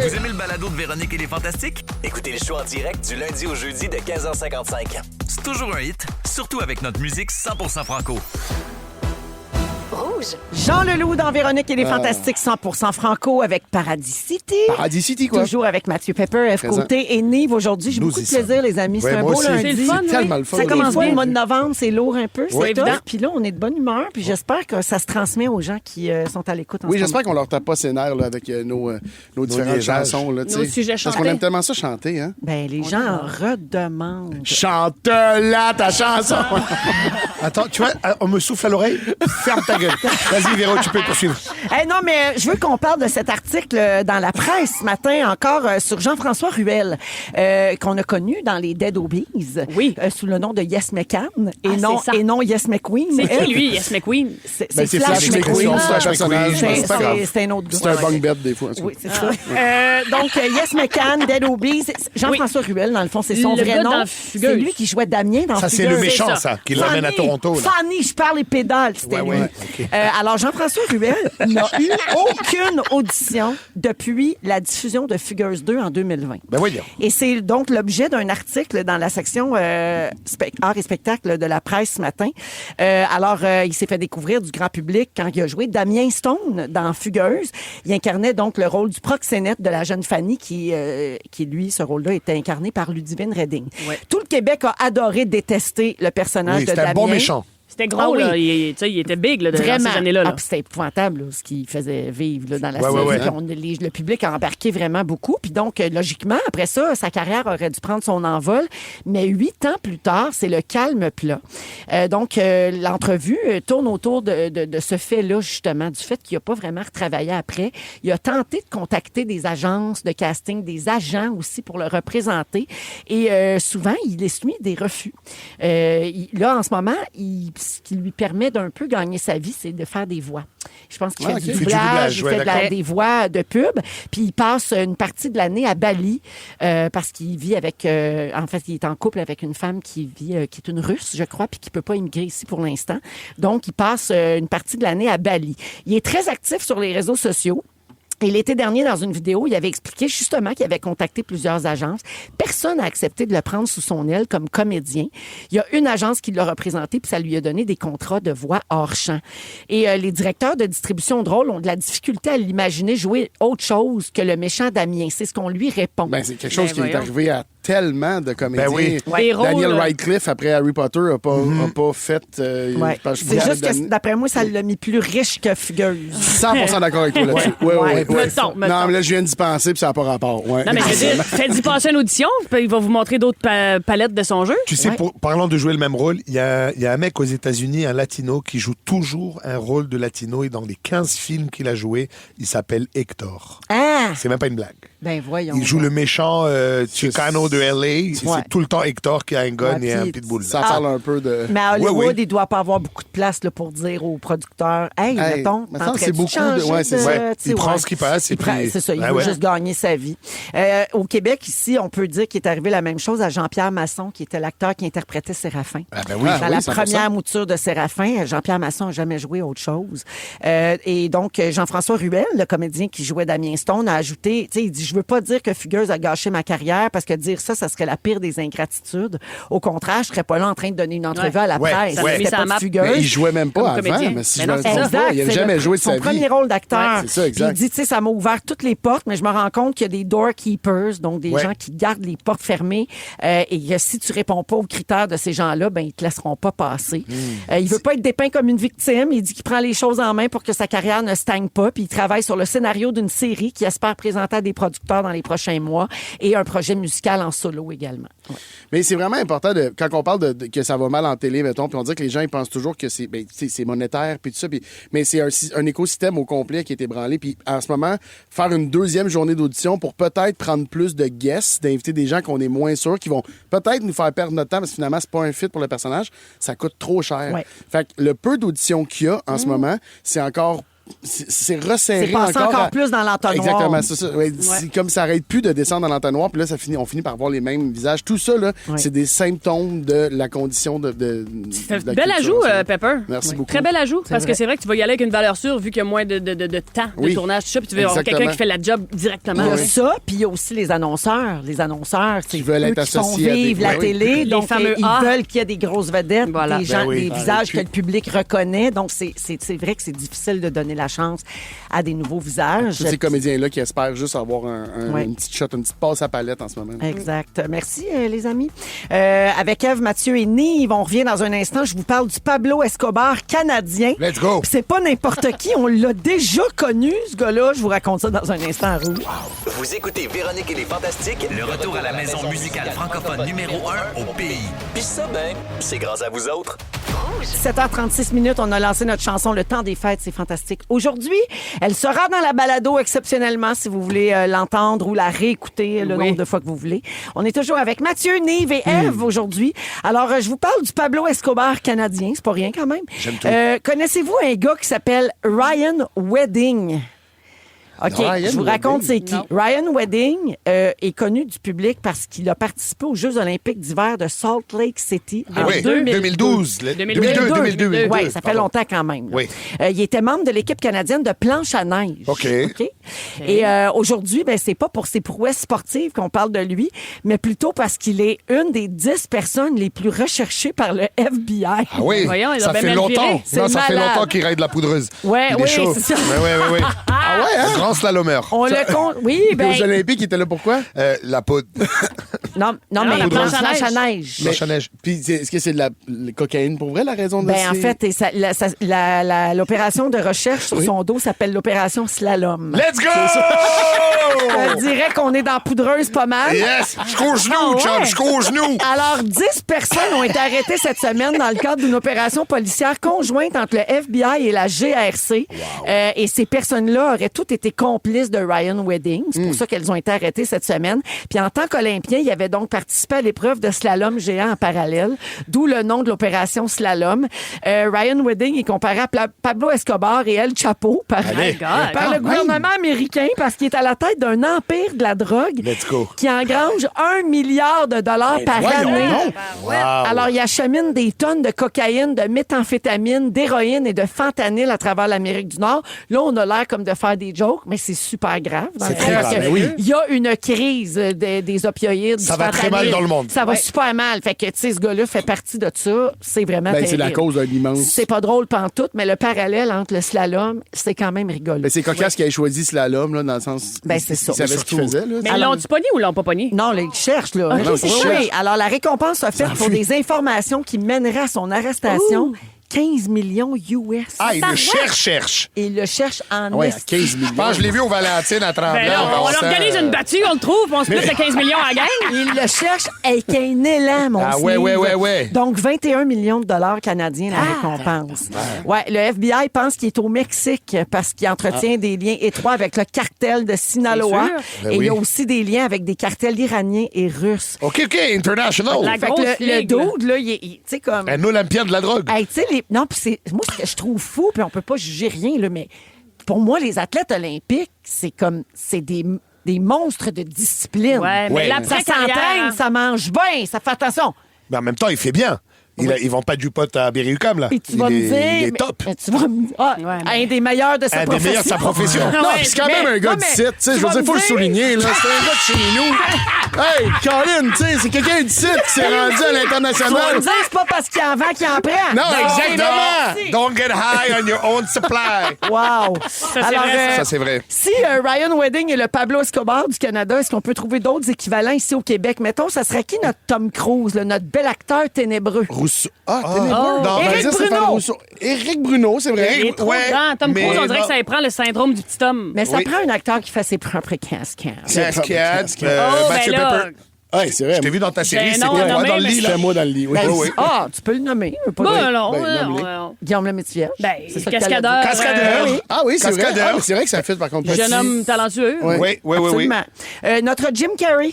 Vous aimez le balado de Véronique et les Fantastiques? Écoutez le show en direct du lundi au jeudi de 15h55. C'est toujours un hit, surtout avec notre musique 100% franco. Rouge. Jean Leloup dans Véronique et les Fantastiques 100% franco avec Paradis City. Paradis City, quoi. Toujours avec Mathieu Pepper, F. Présent. Côté et Nive aujourd'hui. J'ai beaucoup de plaisir, les amis. C'est Ouais, un moi beau aussi. lundi. C'est le fun, tellement le fun. Ça des commence fois. bien le mois de novembre, c'est lourd un peu, c'est Oui, tough. évident. Puis là, on est de bonne humeur, puis j'espère que ça se transmet aux gens qui sont à l'écoute en Oui, ce j'espère moment. qu'on leur tape pas ses nerfs là, avec nos différentes liégeages. chansons. Là, tu Nos sais. sujets Parce qu'on chantés. aime tellement ça chanter. Hein? Ben, les gens en redemandent. Chante-la ta chanson! Attends, tu vois, on me souffle à l'oreille. Ferme ta gueule. Vas-y, Véro, tu peux poursuivre. Hey, non, mais je veux qu'on parle de cet article dans la presse ce matin, encore sur Jean-François Ruel, qu'on a connu dans les Dead Obies, sous le nom de Yes McCann, et non Yes McQueen. C'est qui, lui, Yes McQueen? C'est Flash McQueen. C'est un personnage. C'est pas grave. c'est un autre gars. C'est un bunk bed, des fois. Oui, c'est ça. Donc, Yes McCann, Dead Obies. Jean-François Ruel, dans le fond, c'est son Le vrai gars nom. dans C'est Fugueuse. lui qui jouait Damien dans Ça, Fugueuse. c'est le méchant, ça. ça, qui l'amène à Toronto. Là. Fanny, je parle les pédales, c'était lui. OK. Alors, Jean-François Ruel n'a eu aucune audition depuis la diffusion de Fugueuse 2 en 2020. Ben voyons. Et c'est donc l'objet d'un article dans la section art et spectacle de la presse ce matin. Il s'est fait découvrir du grand public quand il a joué Damien Stone dans Fugueuse. Il incarnait donc le rôle du proxénète de la jeune Fanny qui lui, ce rôle-là, était incarné par Ludivine Redding. Ouais. Tout le Québec a adoré détester le personnage Oui, de c'était Damien. un bon méchant. C'était gros, Ah là. oui. Il était big, là, dans Vraiment. ces années-là. Ah, puis c'était épouvantable, là, ce qu'il faisait vivre là, dans la Ouais, série. ouais, Puis le public a embarqué vraiment beaucoup. Puis donc, logiquement, après ça, sa carrière aurait dû prendre son envol. Mais 8 ans plus tard, c'est le calme plat. L'entrevue tourne autour de ce fait-là, justement, du fait qu'il n'a pas vraiment retravaillé après. Il a tenté de contacter des agences de casting, des agents aussi pour le représenter. Et souvent, il essuie des refus. Là, en ce moment, ce qui lui permet d'un peu gagner sa vie, c'est de faire des voix. Je pense qu'il fait du doublage, il fait des voix de pub. Puis il passe une partie de l'année à Bali parce qu'il vit avec... en fait, il est en couple avec une femme qui est une Russe, je crois, puis qui peut pas immigrer ici pour l'instant. Donc, il passe une partie de l'année à Bali. Il est très actif sur les réseaux sociaux. Et l'été dernier, dans une vidéo, il avait expliqué justement qu'il avait contacté plusieurs agences. Personne n'a accepté de le prendre sous son aile comme comédien. Il y a une agence qui l'a représenté, puis ça lui a donné des contrats de voix hors champ. Et les directeurs de distribution de rôle ont de la difficulté à l'imaginer jouer autre chose que le méchant Damien. C'est ce qu'on lui répond. Ben, c'est quelque chose qui est arrivé à tellement de comédiens. Ben oui. Des rôles, Daniel Radcliffe, après Harry Potter, n'a pas fait... Ouais. C'est juste que, d'après moi, ça l'a mis plus riche que Fugueuse. 100% d'accord avec toi là-dessus. Ouais. Mettons. Non, mais là, je viens d'y penser, puis ça n'a pas rapport. Ouais. Non, mais je veux dire, faites-y passer une audition, puis il va vous montrer d'autres palettes de son jeu. Tu sais, parlant de jouer le même rôle, il y a un mec aux États-Unis, un latino, qui joue toujours un rôle de latino et dans les 15 films qu'il a joué, il s'appelle Hector. Ah! C'est même pas une blague. Ben voyons. Il joue le méchant Chicano de LA. C'est tout le temps Hector qui a un gun et un pitbull. Ça parle un peu de... Mais à Hollywood, Ouais. il doit pas avoir beaucoup de place là, pour dire aux producteurs « Hey, mettons, me semble que c'est beaucoup de... Ouais, c'est ça. Il prend ce qui passe et puis... C'est ça, il veut juste gagner sa vie. Au Québec, ici, on peut dire qu'il est arrivé la même chose à Jean-Pierre Masson, qui était l'acteur qui interprétait Séraphin. Ah ben oui. Dans la première mouture de Séraphin, Jean-Pierre Masson n'a jamais joué autre chose. Et donc, Jean-François Ruel, le comédien qui jouait Damien Stone, a ajouté, tu sais, il dit, je veux pas dire que Fugueuse a gâché ma carrière, parce que dire ça serait la pire des ingratitudes. Au contraire, je serais pas là en train de donner une entrevue à la presse. Ça l'a mis C'était sur la pas map. de Fugueuse. Mais il jouait même pas Comme avant. comédien. Mais si Mais je non, me c'est trompe ça. pas, il n'a jamais joué de sa Son vie. premier rôle d'acteur. Ouais, c'est ça, Puis exact. il dit, tu sais, ça m'a ouvert toutes les portes, mais je me rends compte qu'il y a des doorkeepers, donc des gens qui gardent les portes fermées, et que si tu réponds pas aux critères de ces gens-là, ben ils te laisseront pas passer. Il veut pas être dépeint comme une victime. Il dit qu'il prend les choses en main pour que sa carrière ne stagne pas. Puis il travaille sur le scénario d'une série qu'il espère présenter à des producteurs dans les prochains mois et un projet musical en solo également. Ouais. Mais c'est vraiment important, quand on parle que ça va mal en télé, mettons, puis on dit que les gens ils pensent toujours que c'est monétaire, puis tout ça. Mais c'est un écosystème au complet qui est ébranlé. Puis en ce moment, faire une deuxième journée d'audition pour peut-être prendre plus de guests, d'inviter des gens qu'on est moins sûrs, qui vont peut-être nous faire perdre notre temps, parce que finalement, c'est pas un fit pour le personnage, ça coûte trop cher. Ouais. Fait que le peu d'auditions qu'il y a en ce moment, c'est encore... C'est resserré c'est encore plus dans l'entonnoir. Exactement, c'est ça. Ouais, c'est comme ça arrête plus de descendre dans l'entonnoir, puis là, on finit par voir les mêmes visages. Tout ça, là, c'est des symptômes de la condition de bel ajout, Pepper. Merci beaucoup. Très bel ajout, parce que c'est vrai que tu vas y aller avec une valeur sûre, vu qu'il y a moins de temps de tournage, tout ça, puis tu vas avoir quelqu'un qui fait la job directement. Il y a ça, puis il y a aussi les annonceurs. Les annonceurs, c'est qui veulent être qui font associés vivre la télé, donc ils veulent qu'il y ait des grosses vedettes, des gens, des visages que le public reconnaît. Donc, c'est vrai que c'est difficile de donner la chance à des nouveaux visages. Tous ces comédiens-là qui espèrent juste avoir une petite shot, une petite passe à palette en ce moment. Exact. Merci, les amis. Avec Ève, Mathieu et Nive, on revient dans un instant. Je vous parle du Pablo Escobar canadien. Let's go! Puis c'est pas n'importe qui. On l'a déjà connu, ce gars-là. Je vous raconte ça dans un instant à Rouge. Vous écoutez Véronique et les Fantastiques, le retour à la maison musicale francophone numéro 1 au pays. Puis ça, ben, c'est grâce à vous autres. 7h36, on a lancé notre chanson Le temps des fêtes, c'est fantastique. Aujourd'hui, elle sera dans la balado exceptionnellement si vous voulez l'entendre ou la réécouter le nombre de fois que vous voulez. On est toujours avec Mathieu, Nive et Ève aujourd'hui. Alors, je vous parle du Pablo Escobar canadien, c'est pas rien quand même. J'aime tout. Connaissez-vous un gars qui s'appelle Ryan Wedding? OK, Ryan je vous raconte c'est Wedding? qui. Ryan Wedding est connu du public parce qu'il a participé aux Jeux olympiques d'hiver de Salt Lake City en 2012. 2002. Oui, ça fait longtemps quand même. Là. Oui. Il était membre de l'équipe canadienne de planche à neige. OK. Et aujourd'hui, ben, c'est pas pour ses prouesses sportives qu'on parle de lui, mais plutôt parce qu'il est une des 10 personnes les plus recherchées par le FBI. Ah oui, Voyons, il a ça bien fait mal longtemps. viré. C'est Ça fait malade. longtemps qu'il raide la poudreuse. Ouais, Il est oui, chaud. c'est ça. Ouais. Ah ouais, hein? Grand slalomeur. On le compte. Oui, Puis ben. aux Olympiques, il était là pourquoi? La poudre. Non, mais la la planche planche à à neige. Planche à neige. Puis est-ce que c'est de la cocaïne pour vrai, la raison de Ben, en fait, l'opération de recherche sur son dos s'appelle l'opération Slalom. Let's go! Je dirais qu'on est dans poudreuse pas mal. Yes! Jusqu'aux genoux, Ah ouais. chum, jusqu'aux genoux! Alors, 10 personnes ont été arrêtées cette semaine dans le cadre d'une opération policière conjointe entre le FBI et la GRC. Et ces personnes-là auraient toutes été complices de Ryan Wedding. C'est pour ça qu'elles ont été arrêtées cette semaine. Puis en tant qu'Olympien, il avait donc participé à l'épreuve de slalom géant en parallèle, d'où le nom de l'opération Slalom. Ryan Wedding est comparé à Pablo Escobar et El Chapo par le gouvernement américain parce qu'il est à la tête d'un empire de la drogue Let's go. qui engrange $1 milliard par année. Alors, il achemine des tonnes de cocaïne, de méthamphétamine, d'héroïne et de fentanyl à travers l'Amérique du Nord. Là, on a l'air comme de faire des jokes, mais c'est super grave. C'est très grave, que oui. Il y a une crise des opioïdes. Ça du va très mal fentanyl. dans le monde. Ça va super mal. Fait que, tu sais, ce gars-là fait partie de ça. C'est vraiment Ben, terrible. c'est la cause d'un immense. C'est pas drôle pantoute, mais le parallèle entre le slalom, c'est quand même rigolo. Ben, c'est cocasse qu'il ait choisi slalom, là, dans le sens. Ben, c'est ça. Il savait ce qu'il faisait, là. Mais l'ont-tu pogné ou l'ont pas pogné? Non, là, ils cherchent, là. non, c'est Oui, cherche. oui. Alors, la récompense offerte pour des informations qui mèneraient à son arrestation, 15 millions US. Ah, il le cherche. Et il le cherche en Ouais, à esti. 15 millions. Je pense que je l'ai vu au Valentine à Tremblant. Ben là, on en passant. organise une battue, on le trouve, puis on se split le 15 millions à la gang. Il le cherche avec un élan, mon Ah, ouais, Steve. ouais. Donc, 21 millions de dollars canadiens, la récompense. Ouais, le FBI pense qu'il est au Mexique parce qu'il entretient des liens étroits avec le cartel de Sinaloa. C'est sûr. Et il y a oui. aussi des liens avec des cartels iraniens et russes. OK, international. La Fait que grosse le ligue, là. dude, là, tu sais, comme... Un Olympien de la drogue. Hey, tu sais, non, puis c'est moi ce que je trouve fou, puis on peut pas juger rien là, mais pour moi les athlètes olympiques, c'est des monstres de discipline. Ouais, mais Ouais. Ça l'après-carrière, s'entraîne, hein. ça mange bien, ça fait attention. Mais en même temps, il fait bien. Ils vendent pas du pot à Berry-UQAM, là. Et tu vas me dire, il est mais- top. mais tu vas me dire, un des meilleurs de sa Un des profession. meilleurs de sa profession. Non, Ouais, puis c'est quand même un gars non, de mais site, tu sais, tu je veux vas dire, me faut le dire- souligner, là, c'est un gars de chez nous. Hey, Colin, tu sais, c'est quelqu'un de site qui s'est rendu à Tu vas l'international. me dire, c'est pas parce qu'il en vend qu'il en prend. Non, exactement. merci. Don't get high on your own supply. Wow. c'est vrai, Ça, c'est vrai. Si Ryan Wedding est le Pablo Escobar du Canada, est-ce qu'on peut trouver d'autres équivalents ici au Québec? Mettons, ça serait qui notre Tom Cruise, là, notre bel acteur ténébreux? Rousseau. Ah, ténébreux. Non, Éric Vas-y, Stéphane Bruno. Rousseau. Éric Bruno, c'est vrai. Éric- Trop Ouais, grand. Tom mais Cruise, on dirait non. que ça lui prend le syndrome du petit homme. Mais ça Oui. prend un acteur qui fait ses propres cascades. Cascade. Oh, ben Mathieu là, Pepper. Ouais, c'est vrai. Je t'ai vu dans ta série, Ben c'est non, quoi non, dans le mais lit, là? C'était moi dans le lit. Oui. Ben, oui. Ah, tu peux le nommer. Pas bon, de- non, Ben, non, nomme-les. non. Guillaume Lemaitre-Vierge. Ben, C'est ça que t'allais cascadeur. dire. Cascadeur. Oui, Ah oui, c'est vrai. Cascadeur. Ah, mais c'est vrai que ça fait par contre. Jeune homme talentueux. Ouais. Oui. absolument. Notre Jim Carrey.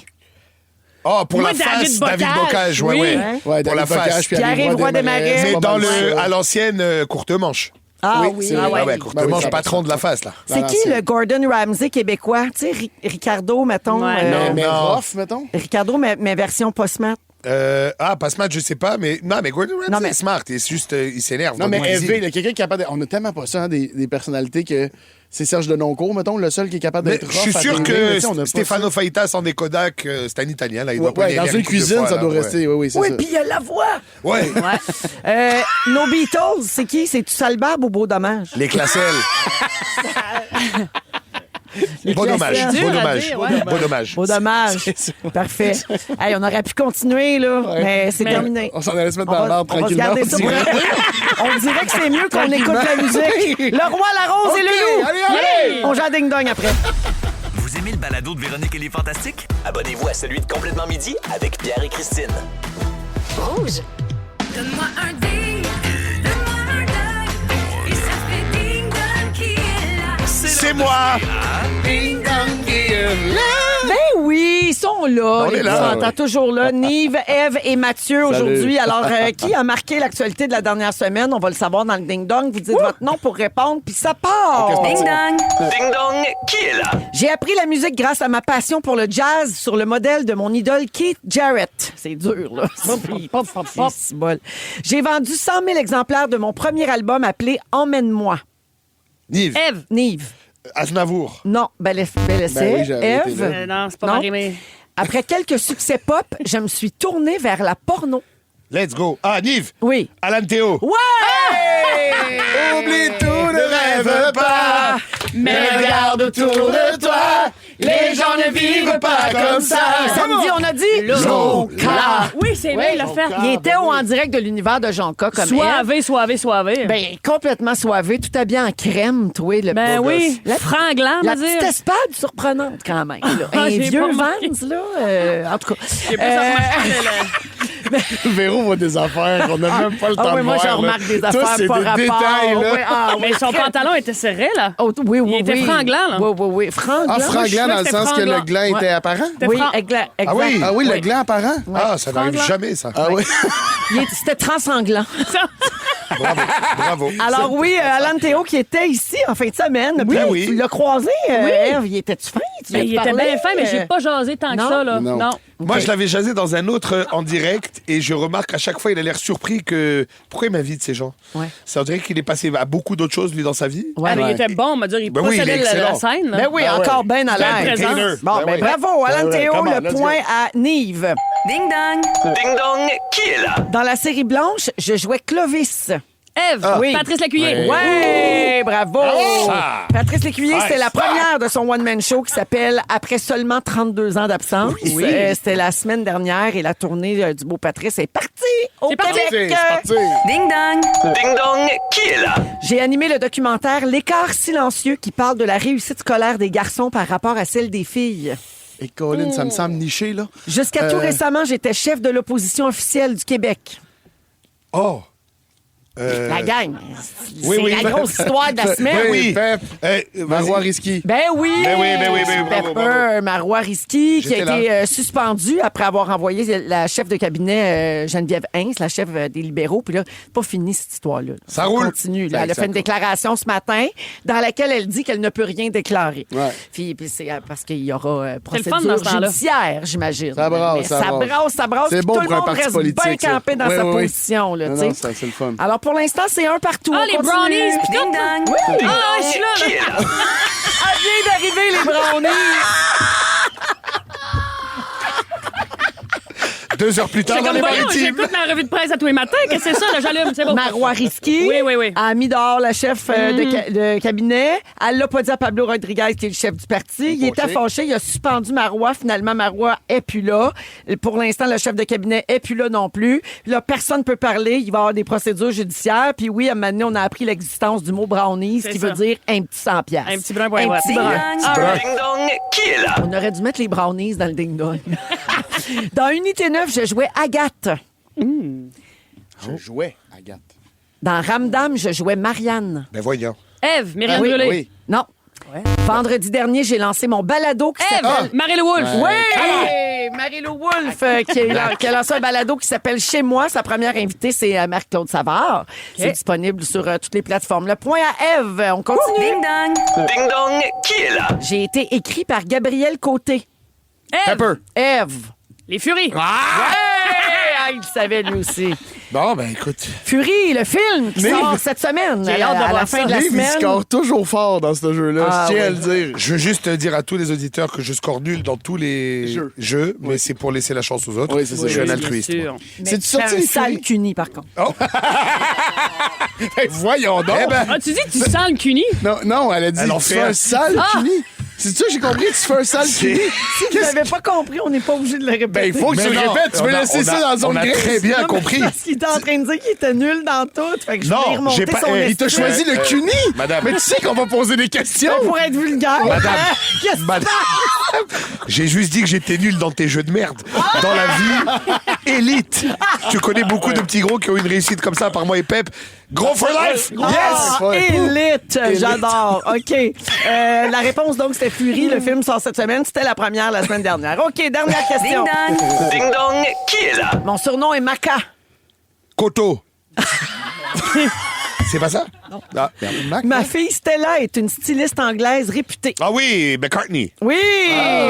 Ah, pour Moi, la face, David David Bocage. Oui. Ouais. Ouais, Pour la David Bocage, face. puis Pierre-Yves Roy Desmarais. Mais pas dans mal ça. à l'ancienne courte manche. Ah Oui, oui. c'est vrai. Ah ouais, courte Ben oui, manche, ça patron passe. de la face, là. C'est qui l'ancienne. le Gordon Ramsay québécois? Tu sais, Ricardo, mettons. Ouais. Mais Non. rough, mettons. Ricardo, mais version post-mat. Passe-match, je sais pas, mais non, mais Gordon Ramsay Non, mais- est smart, il est juste, il s'énerve. Non, donc mais vas-y. FV, il y a quelqu'un qui est capable de... On a tellement pas ça, hein, des personnalités que c'est Serge Denoncourt, mettons, le seul qui est capable Mais d'être je suis rough à sûr TV, mais que tu sais, on a pas Stefano ça. Faitas en Kodak, c'est un Italien, là, il doit pas Ouais, y dans aller une couple de cuisine, fois, ça là, doit ouais. rester. Oui, oui, c'est Oui, ça. puis il y a la voix. Ouais, Nos Beatles, c'est qui? C'est-tu Salbab ou Beau Dommage? les classelles. Beau dommage, classelles. beau Dur à dommage, dire, ouais. beau dommage. Beau dommage. Parfait. Hey, on aurait pu continuer, là, mais c'est Mais- terminé. On s'en allait se mettre dans On va- l'arbre on va se tranquillement. garder ça pour dirait. On dirait que c'est mieux qu'on écoute la musique. Le roi, la rose et OK, le loup. allez. On joue ding-dong après. Vous aimez le balado de Véronique et les Fantastiques? Abonnez-vous à celui de Complètement Midi avec Pierre et Christine. Rouge. Donne-moi un ding. c'est moi. Ding dong qui est là. Ben oui, ils sont là. On les est là. petits enfants, toujours là. Nive, Ève et Mathieu aujourd'hui. Salut. Alors, qui a marqué l'actualité de la dernière semaine? On va le savoir dans le ding-dong. Vous dites votre nom pour répondre, puis ça part. Ding dong. Ding dong, qui est là? J'ai appris la musique grâce à ma passion pour le jazz sur le modèle de mon idole Keith Jarrett. C'est dur, là. C'est bol. J'ai vendu 100 000 exemplaires de mon premier album appelé Emmène-moi. Nive. Ève. Nive. Aznavour. Non, bel essai. oui, j'avais été Ève. là. Non, c'est pas Non. marimé. Après quelques succès pop, je me suis tournée vers la porno. Let's go. Ah, Nive. Oui. Alan Théo. Ouais! Oublie tout, ne rêve pas. Mais regarde autour de toi, les gens ne vivent pas comme ça. Samedi, on a dit Jonca. Oui, c'est vrai, il l'a fait. Il était en direct de l'univers de Jonca comme elle. Soivé. Ben, complètement soivé, tout habillé en crème, toi, le Ben beau oui, gosse. franglant, La on va dire. petite espade surprenante, quand même. Là. Ah, Un j'ai vieux pas remarqué. Vans, là. En tout cas. J'ai plus remarqué Véro voit des affaires qu'on n'a même pas le temps Ah oui, de moi, voir. je là. remarque des Toi, affaires c'est pas des rapport. détails, là. Ouais, ah, Mais oui, son très- pantalon était serré, là. Oh, oui, oui, Il était oui. franglant, là. Oui, oui, oui. Franglant. Ah, franglant dans le c'était sens que le franglant. gland était apparent? Oui, franc. exact. Ah oui? Ah oui, le gland apparent? Ah, ça n'arrive Franglant. jamais, ça. Ah oui. C'était transanglant. Bravo. Bravo. Alors oui, Alan Théo qui était ici en fin de semaine. Oui, Puis, oui. Tu l'as croisé, Ève. Il était-tu fin? Tu Ben, lui il as était parlé? bien fin, mais j'ai pas jasé tant que non? ça, là. Non. Non. Moi, je l'avais jasé dans un autre en direct et je remarque à chaque fois, il a l'air surpris que. Pourquoi il m'invite ces gens? Ouais. Ça dirait qu'il est passé à beaucoup d'autres choses, lui, dans sa vie. Ouais. Ah, mais il était bon, on va dire, il Ben oui, il est possédait la excellent. scène. là. Ben oui, encore bien à C'était un l'air. présent. Bon, Ben ben oui. bravo, Alan Ben ouais, Théo, come on, le let's point à Nive. Ding dong. Ding dong, qui est là? Dans la série Blanche, je jouais Clovis. Ève, Oui. Patrice Lécuyer. Ouais, bravo! Ah! Patrice Lécuyer, Nice. c'était la première de son one-man show qui s'appelle Après seulement 32 ans d'absence. C'était la semaine dernière et la tournée du beau Patrice est partie au C'est parti. Québec. C'est parti. Ding dong. Ding dong, qui est là? J'ai animé le documentaire L'écart silencieux qui parle de la réussite scolaire des garçons par rapport à celle des filles. Et Colin, ça me semble niché, là. Jusqu'à tout récemment, j'étais chef de l'opposition officielle du Québec. Oh! La gang. oui, C'est oui. la grosse histoire de la semaine. Oui, oui. Pep. Marois Vas-y. Risky. Ben oui! Ben oui, ben oui, ben oui, bravo, Pepper, bravo. Marois Risky, qui a J'étais été suspendu après avoir envoyé la chef de cabinet Geneviève Hins, la chef des libéraux. Puis là, c'est pas fini cette histoire-là. Ça roule. Continue. Là. Ben, Elle a ça fait une roule. déclaration ce matin dans laquelle elle dit qu'elle ne peut rien déclarer. Ouais. Puis c'est parce qu'il y aura C'est le procédure fun dans ce temps-là. judiciaire, j'imagine. Ça brasse, Mais ça brasse. ça brasse. C'est Puis bon tout le pour un monde parti reste politique, bien ça. campé dans Oui, sa oui, oui. position. Là, Non, tu sais. non, ça, c'est le fun. Alors pour l'instant, c'est un partout. Ah, On les continue. brownies, puis Ding tout. dong. Ah, je suis là, Qui là. est là? Ah, vient d'arriver les brownies. 2 heures plus tard, J'ai dans comme, les voyons, maritimes. j'écoute la revue de presse à tous les matins. Qu'est-ce que c'est ça, là? J'allume, c'est bon. Marois Risky Oui, oui, oui. a mis dehors la chef de cabinet. Elle l'a pas dit à Pablo Rodriguez, qui est le chef du parti. Il était fâché. Il a suspendu Marois. Finalement, Marois est plus là. Pour l'instant, le chef de cabinet est plus là non plus. Là, personne ne peut parler. Il va y avoir des procédures judiciaires. Puis oui, à un moment donné, on a appris l'existence du mot brownies, C'est qui ça. veut dire un petit 100 piastres. Un petit brun pour un Un vote. petit Ding brun. dong. Ding dong, qui est là? On aurait dû mettre les brownies dans le ding-dong. Dans Unité 9, je jouais Agathe. Je jouais, Agathe. Dans Ramdam, je jouais Marianne. Ben voyons. Ève, Myriam oui, Brûlé. Oui. Non. Vendredi dernier, j'ai lancé mon balado qui Ève, s'appelle... Marie-Lou Wolfe. Oui! Marie-Lou Wolfe, qui a lancé un balado qui s'appelle Chez moi. Sa première invitée, c'est Marc-Claude Savard. C'est disponible sur toutes les plateformes. Le point à Ève. On continue. Ding dong. Ding dong, qui est là? J'ai été écrit par Gabriel Côté. Ève, Pepper. Ève. Les Furies. Ouais! Ah, il le savait, lui aussi. Bon, ben écoute. Fury, le film qui Mais- sort cette semaine. J'ai à hâte de la voir fin ça. de la Liv, il semaine. score toujours fort dans ce jeu-là. Ah, je tiens à oui. le dire. Je veux juste dire à tous les auditeurs que je score nul dans tous les jeux, mais c'est pour laisser la chance aux autres. Oui, c'est ça. Je suis un Oui, altruiste. Bien sûr. C'est-tu C'est sorti un les sale Furies? cuni, par contre. Voyons donc. Eh ben, Ah, tu dis que tu sens le cuni? Non, elle a dit Elle en tu fait fais un. un sale cuni. C'est ça, j'ai compris, tu fais un sale cuni. Si vous n'avez pas compris, on n'est pas obligé de le répéter. Ben, il faut que Mais tu le non, répètes. Tu veux on a- laisser on ça a- dans zone on a grise. très bien Non, mais compris. Parce qu'il était en train de dire qu'il était nul dans tout. Fait que je Non, voulais remonter j'ai pas- son il Il t'a estime. choisi le cuni. Madame. Mais tu sais qu'on va poser des questions. Pour être vulgaire. Madame. Qu'est-ce que Madame. J'ai juste dit que j'étais nul dans tes jeux de merde. Dans la vie, élite. Tu connais beaucoup de petits gros qui ont une réussite comme ça par moi et Pep. Gros for life! Ah, élite! J'adore. OK. La réponse, donc, c'était Fury. Le film sort cette semaine. C'était la première la semaine dernière. OK, dernière question. Ding dong. Ding dong, qui est là? Mon surnom est Maca. Koto. C'est pas ça? Non. Ah, Ma fille Stella est une styliste anglaise réputée. ah oui, McCartney. Oui,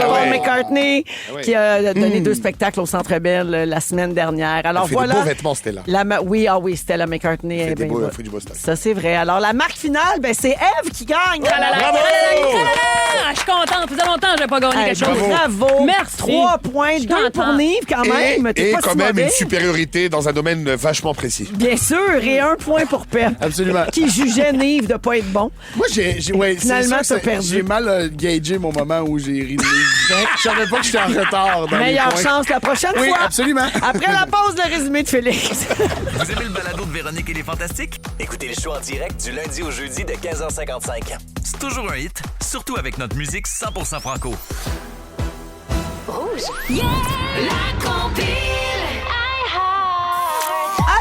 Paul ouais. McCartney, ouais. qui a donné 2 spectacles au Centre Bell la semaine dernière. Alors Elle fait voilà. des beaux vêtements, Stella. Oui, Stella McCartney. Elle fait est bien elle beau. fait du beau stock. Ça, c'est vrai. Alors, la marque finale, ben, c'est Eve qui gagne. Bravo! Ah, je suis contente. Ça faisait longtemps que je n'ai pas gagné Hey, quelque chose. bravo. Merci. 3 points, Je suis 2 pour contente. Nive quand même. T'es Et pas quand si même mauvais. une supériorité dans un domaine vachement précis. Bien sûr, et 1 point pour Pep. Absolument. Qui jugeait Nive de pas être bon. Moi, ouais, c'est Finalement, sûr que t'as perdu. j'ai mal gagé mon moment où j'ai ri de Nive. Je savais pas que j'étais en retard dans Meilleure les points. chance la prochaine Oui, fois. absolument. Après la pause, le résumé de Félix. Vous aimez le balado de Véronique et les Fantastiques? Écoutez le show en direct du lundi au jeudi de 15h55. C'est toujours un hit, surtout avec notre musique 100% franco. Rouge. Yeah! La compile.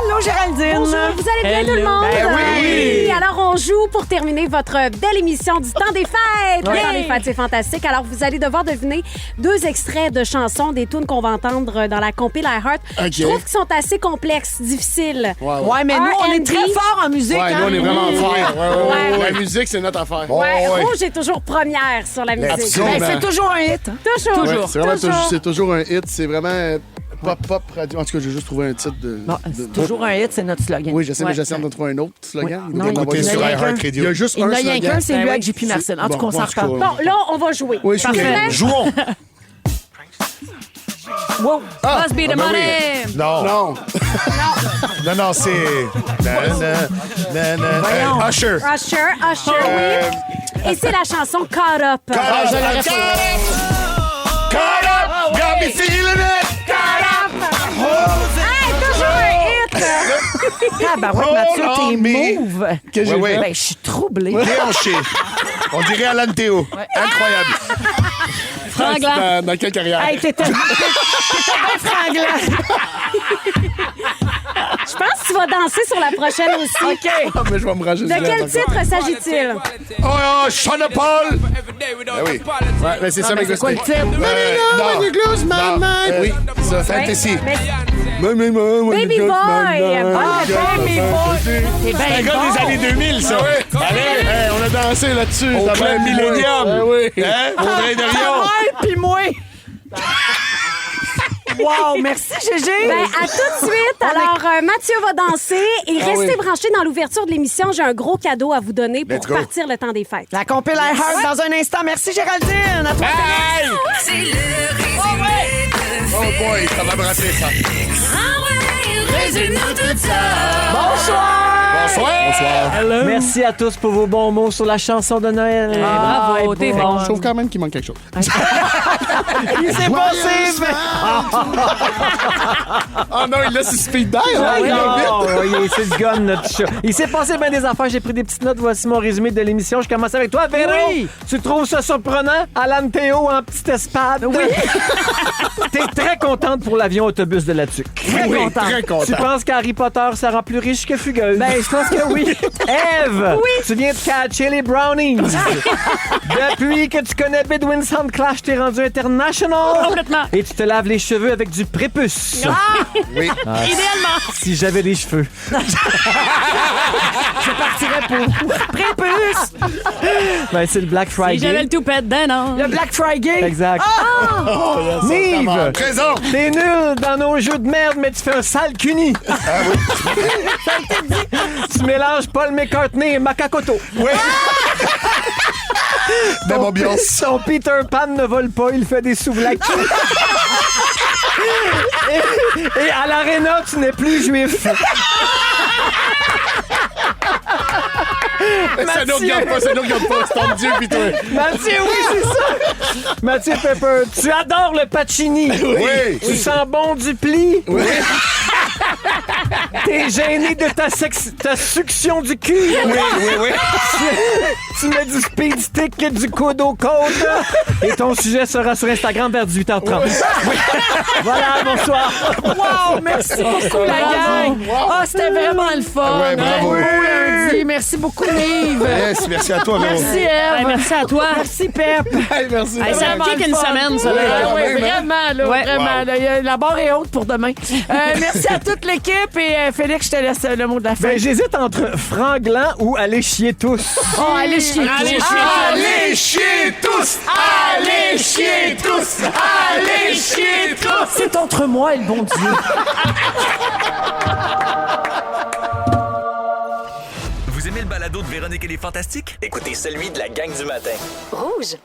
Allô, Géraldine. Bonjour, vous allez bien tout le monde? Ben oui. Alors, on joue pour terminer votre belle émission du temps des fêtes. Le temps des fêtes, c'est fantastique. Alors, vous allez devoir deviner 2 extraits de chansons, des tunes qu'on va entendre dans la compile iHeart. OK. Je trouve qu'ils sont assez complexes, difficiles. Ouais, mais nous, on est R&B. très forts en musique. Ouais, hein? nous, on est vraiment forts. Ouais. La musique, c'est notre affaire. Ouais, ouais. Rouge est toujours première sur la musique. Absolument. Ben, c'est toujours un hit. Toujours. Ouais, c'est vraiment Toujours. c'est toujours un hit. C'est vraiment pop radio. En tout cas, j'ai juste trouvé un titre de. Bon, c'est toujours un hit, c'est notre slogan. Oui, je sais, Ouais. mais j'essaie de trouver un autre slogan. Oui. Il Non, doit il- m'envoyer il y en Écoutez a sur qu'un. iHeartRadio. Il y a juste Il n'y en un a rien slogan. qu'un, c'est Ben lui oui. avec JP Marcel. En tout cas, on s'en en tout cas, reparle. Bon, là, on va jouer. Oui, je suis Parfait. prêt. Jouons. Wow. Must be the Ah, ben money. oui. Non. Non. Non, c'est... Voyons. Usher. Usher, oui. Et c'est la chanson Caught Up. Caught up. Got me feeling it. Hey, toujours un hit! Tabarouette, Hold Mathieu, on t'es me. mauve. Que j'ai Ouais, fait. Ben, je suis troublée. Déhanché. On dirait Alan Théo. Incroyable. Franglant. Dans quelle carrière? Hey, t'étais bien franglant. Je pense que tu vas danser sur la prochaine aussi. OK. Ah, mais je vais me ranger De quel titre s'agit-il? Oh, Sean Paul. Ben oui. Ouais, mais c'est ça, mais C'est quoi le titre? Oui, c'est ça. Fantasy. Baby Boy. Ah, Baby Boy. T'es Un bien gars bon. des années 2000, ça. Allez. Hey, on a dansé là-dessus. Au Ça club va, Millennium. Ben oui. Hein? Audrey de Rion. Ouais, puis moi. Wow, merci, Gégé. Ben, à tout de suite. Alors, Mathieu va danser et restez branchés dans l'ouverture de l'émission. J'ai un gros cadeau à vous donner pour Let's go. partir le temps des fêtes. La compile iHeart dans un instant. Merci, Géraldine. À toi. Hey! C'est le résumé de Oh boy, ça va brasser, ça. Ah ouais, résume-nous tout ça. Bonsoir. Bonsoir. Merci à tous pour vos bons mots sur la chanson de Noël. Bravo, t'es bon. Je trouve quand même qu'il manque quelque chose. Il s'est passé. Oh non, il laisse speed d'air. Oui, c'est le gun, notre chat. Il s'est passé bien des affaires. J'ai pris des petites notes. Voici mon résumé de l'émission. Je commence avec toi, Véro. Oui. Tu trouves ça surprenant? Alan Théo en petite espade. Oui. T'es très contente pour l'avion autobus de la TUC. Très contente. Très content. Tu penses qu'Harry Potter, ça rend plus riche que fugueuse? Ben, je pense que oui. Ève, tu viens de catcher les brownies. Depuis que tu connais Bedouin Soundclash, t'es rendu international. Complètement. Et tu te laves les cheveux avec du prépuce. Oui. Idéalement. Si j'avais des cheveux. Je partirais pour prépuce. Ben, c'est le Black Si j'avais Friday. le toupette d'un an. Le Black Friday. Exact. Ah! Nive, Présent. t'es nul dans nos jeux de merde, mais tu fais un sale cuni. Tu mélanges Paul McCartney et Makakoto. Oui. Même ambiance. Son Peter Pan ne vole pas, il fait des souvlacs. et à l'aréna, tu n'es plus juif. Ça nous regarde pas, c'est ton Dieu pis toi. Mathieu, oui, c'est ça. Mathieu Pepper, tu adores le Pacini. Oui. Tu sens bon du pli. Oui. T'es gêné de ta succion du cul. Oui. tu mets du speed stick, du coude au côte. Et ton sujet sera sur Instagram vers 18h30. Voilà, bonsoir. Wow, merci beaucoup, la gang. Ah, c'était vraiment le fun. Ouais, bravo. Un beau lundi. Merci beaucoup, Nive. Yes, merci à toi, Véro. Merci, Eve. Hey, merci à toi. Merci, Pep. Merci. Hey, ça me kick une semaine, ça. Ah, oui, même, hein? vraiment, là, Ouais. vraiment. Là, la barre est haute pour demain. Merci à toute l'équipe et Félix, je te laisse le mot de la fin. Ben, j'hésite entre franglant ou aller chier tous. Oh, allez chier. Allez chier tous! Allez chier tous! Allez chier tous! C'est entre moi et le bon Dieu. Vous aimez le balado de Véronique et les Fantastiques? Écoutez celui de la gang du matin. Rouge.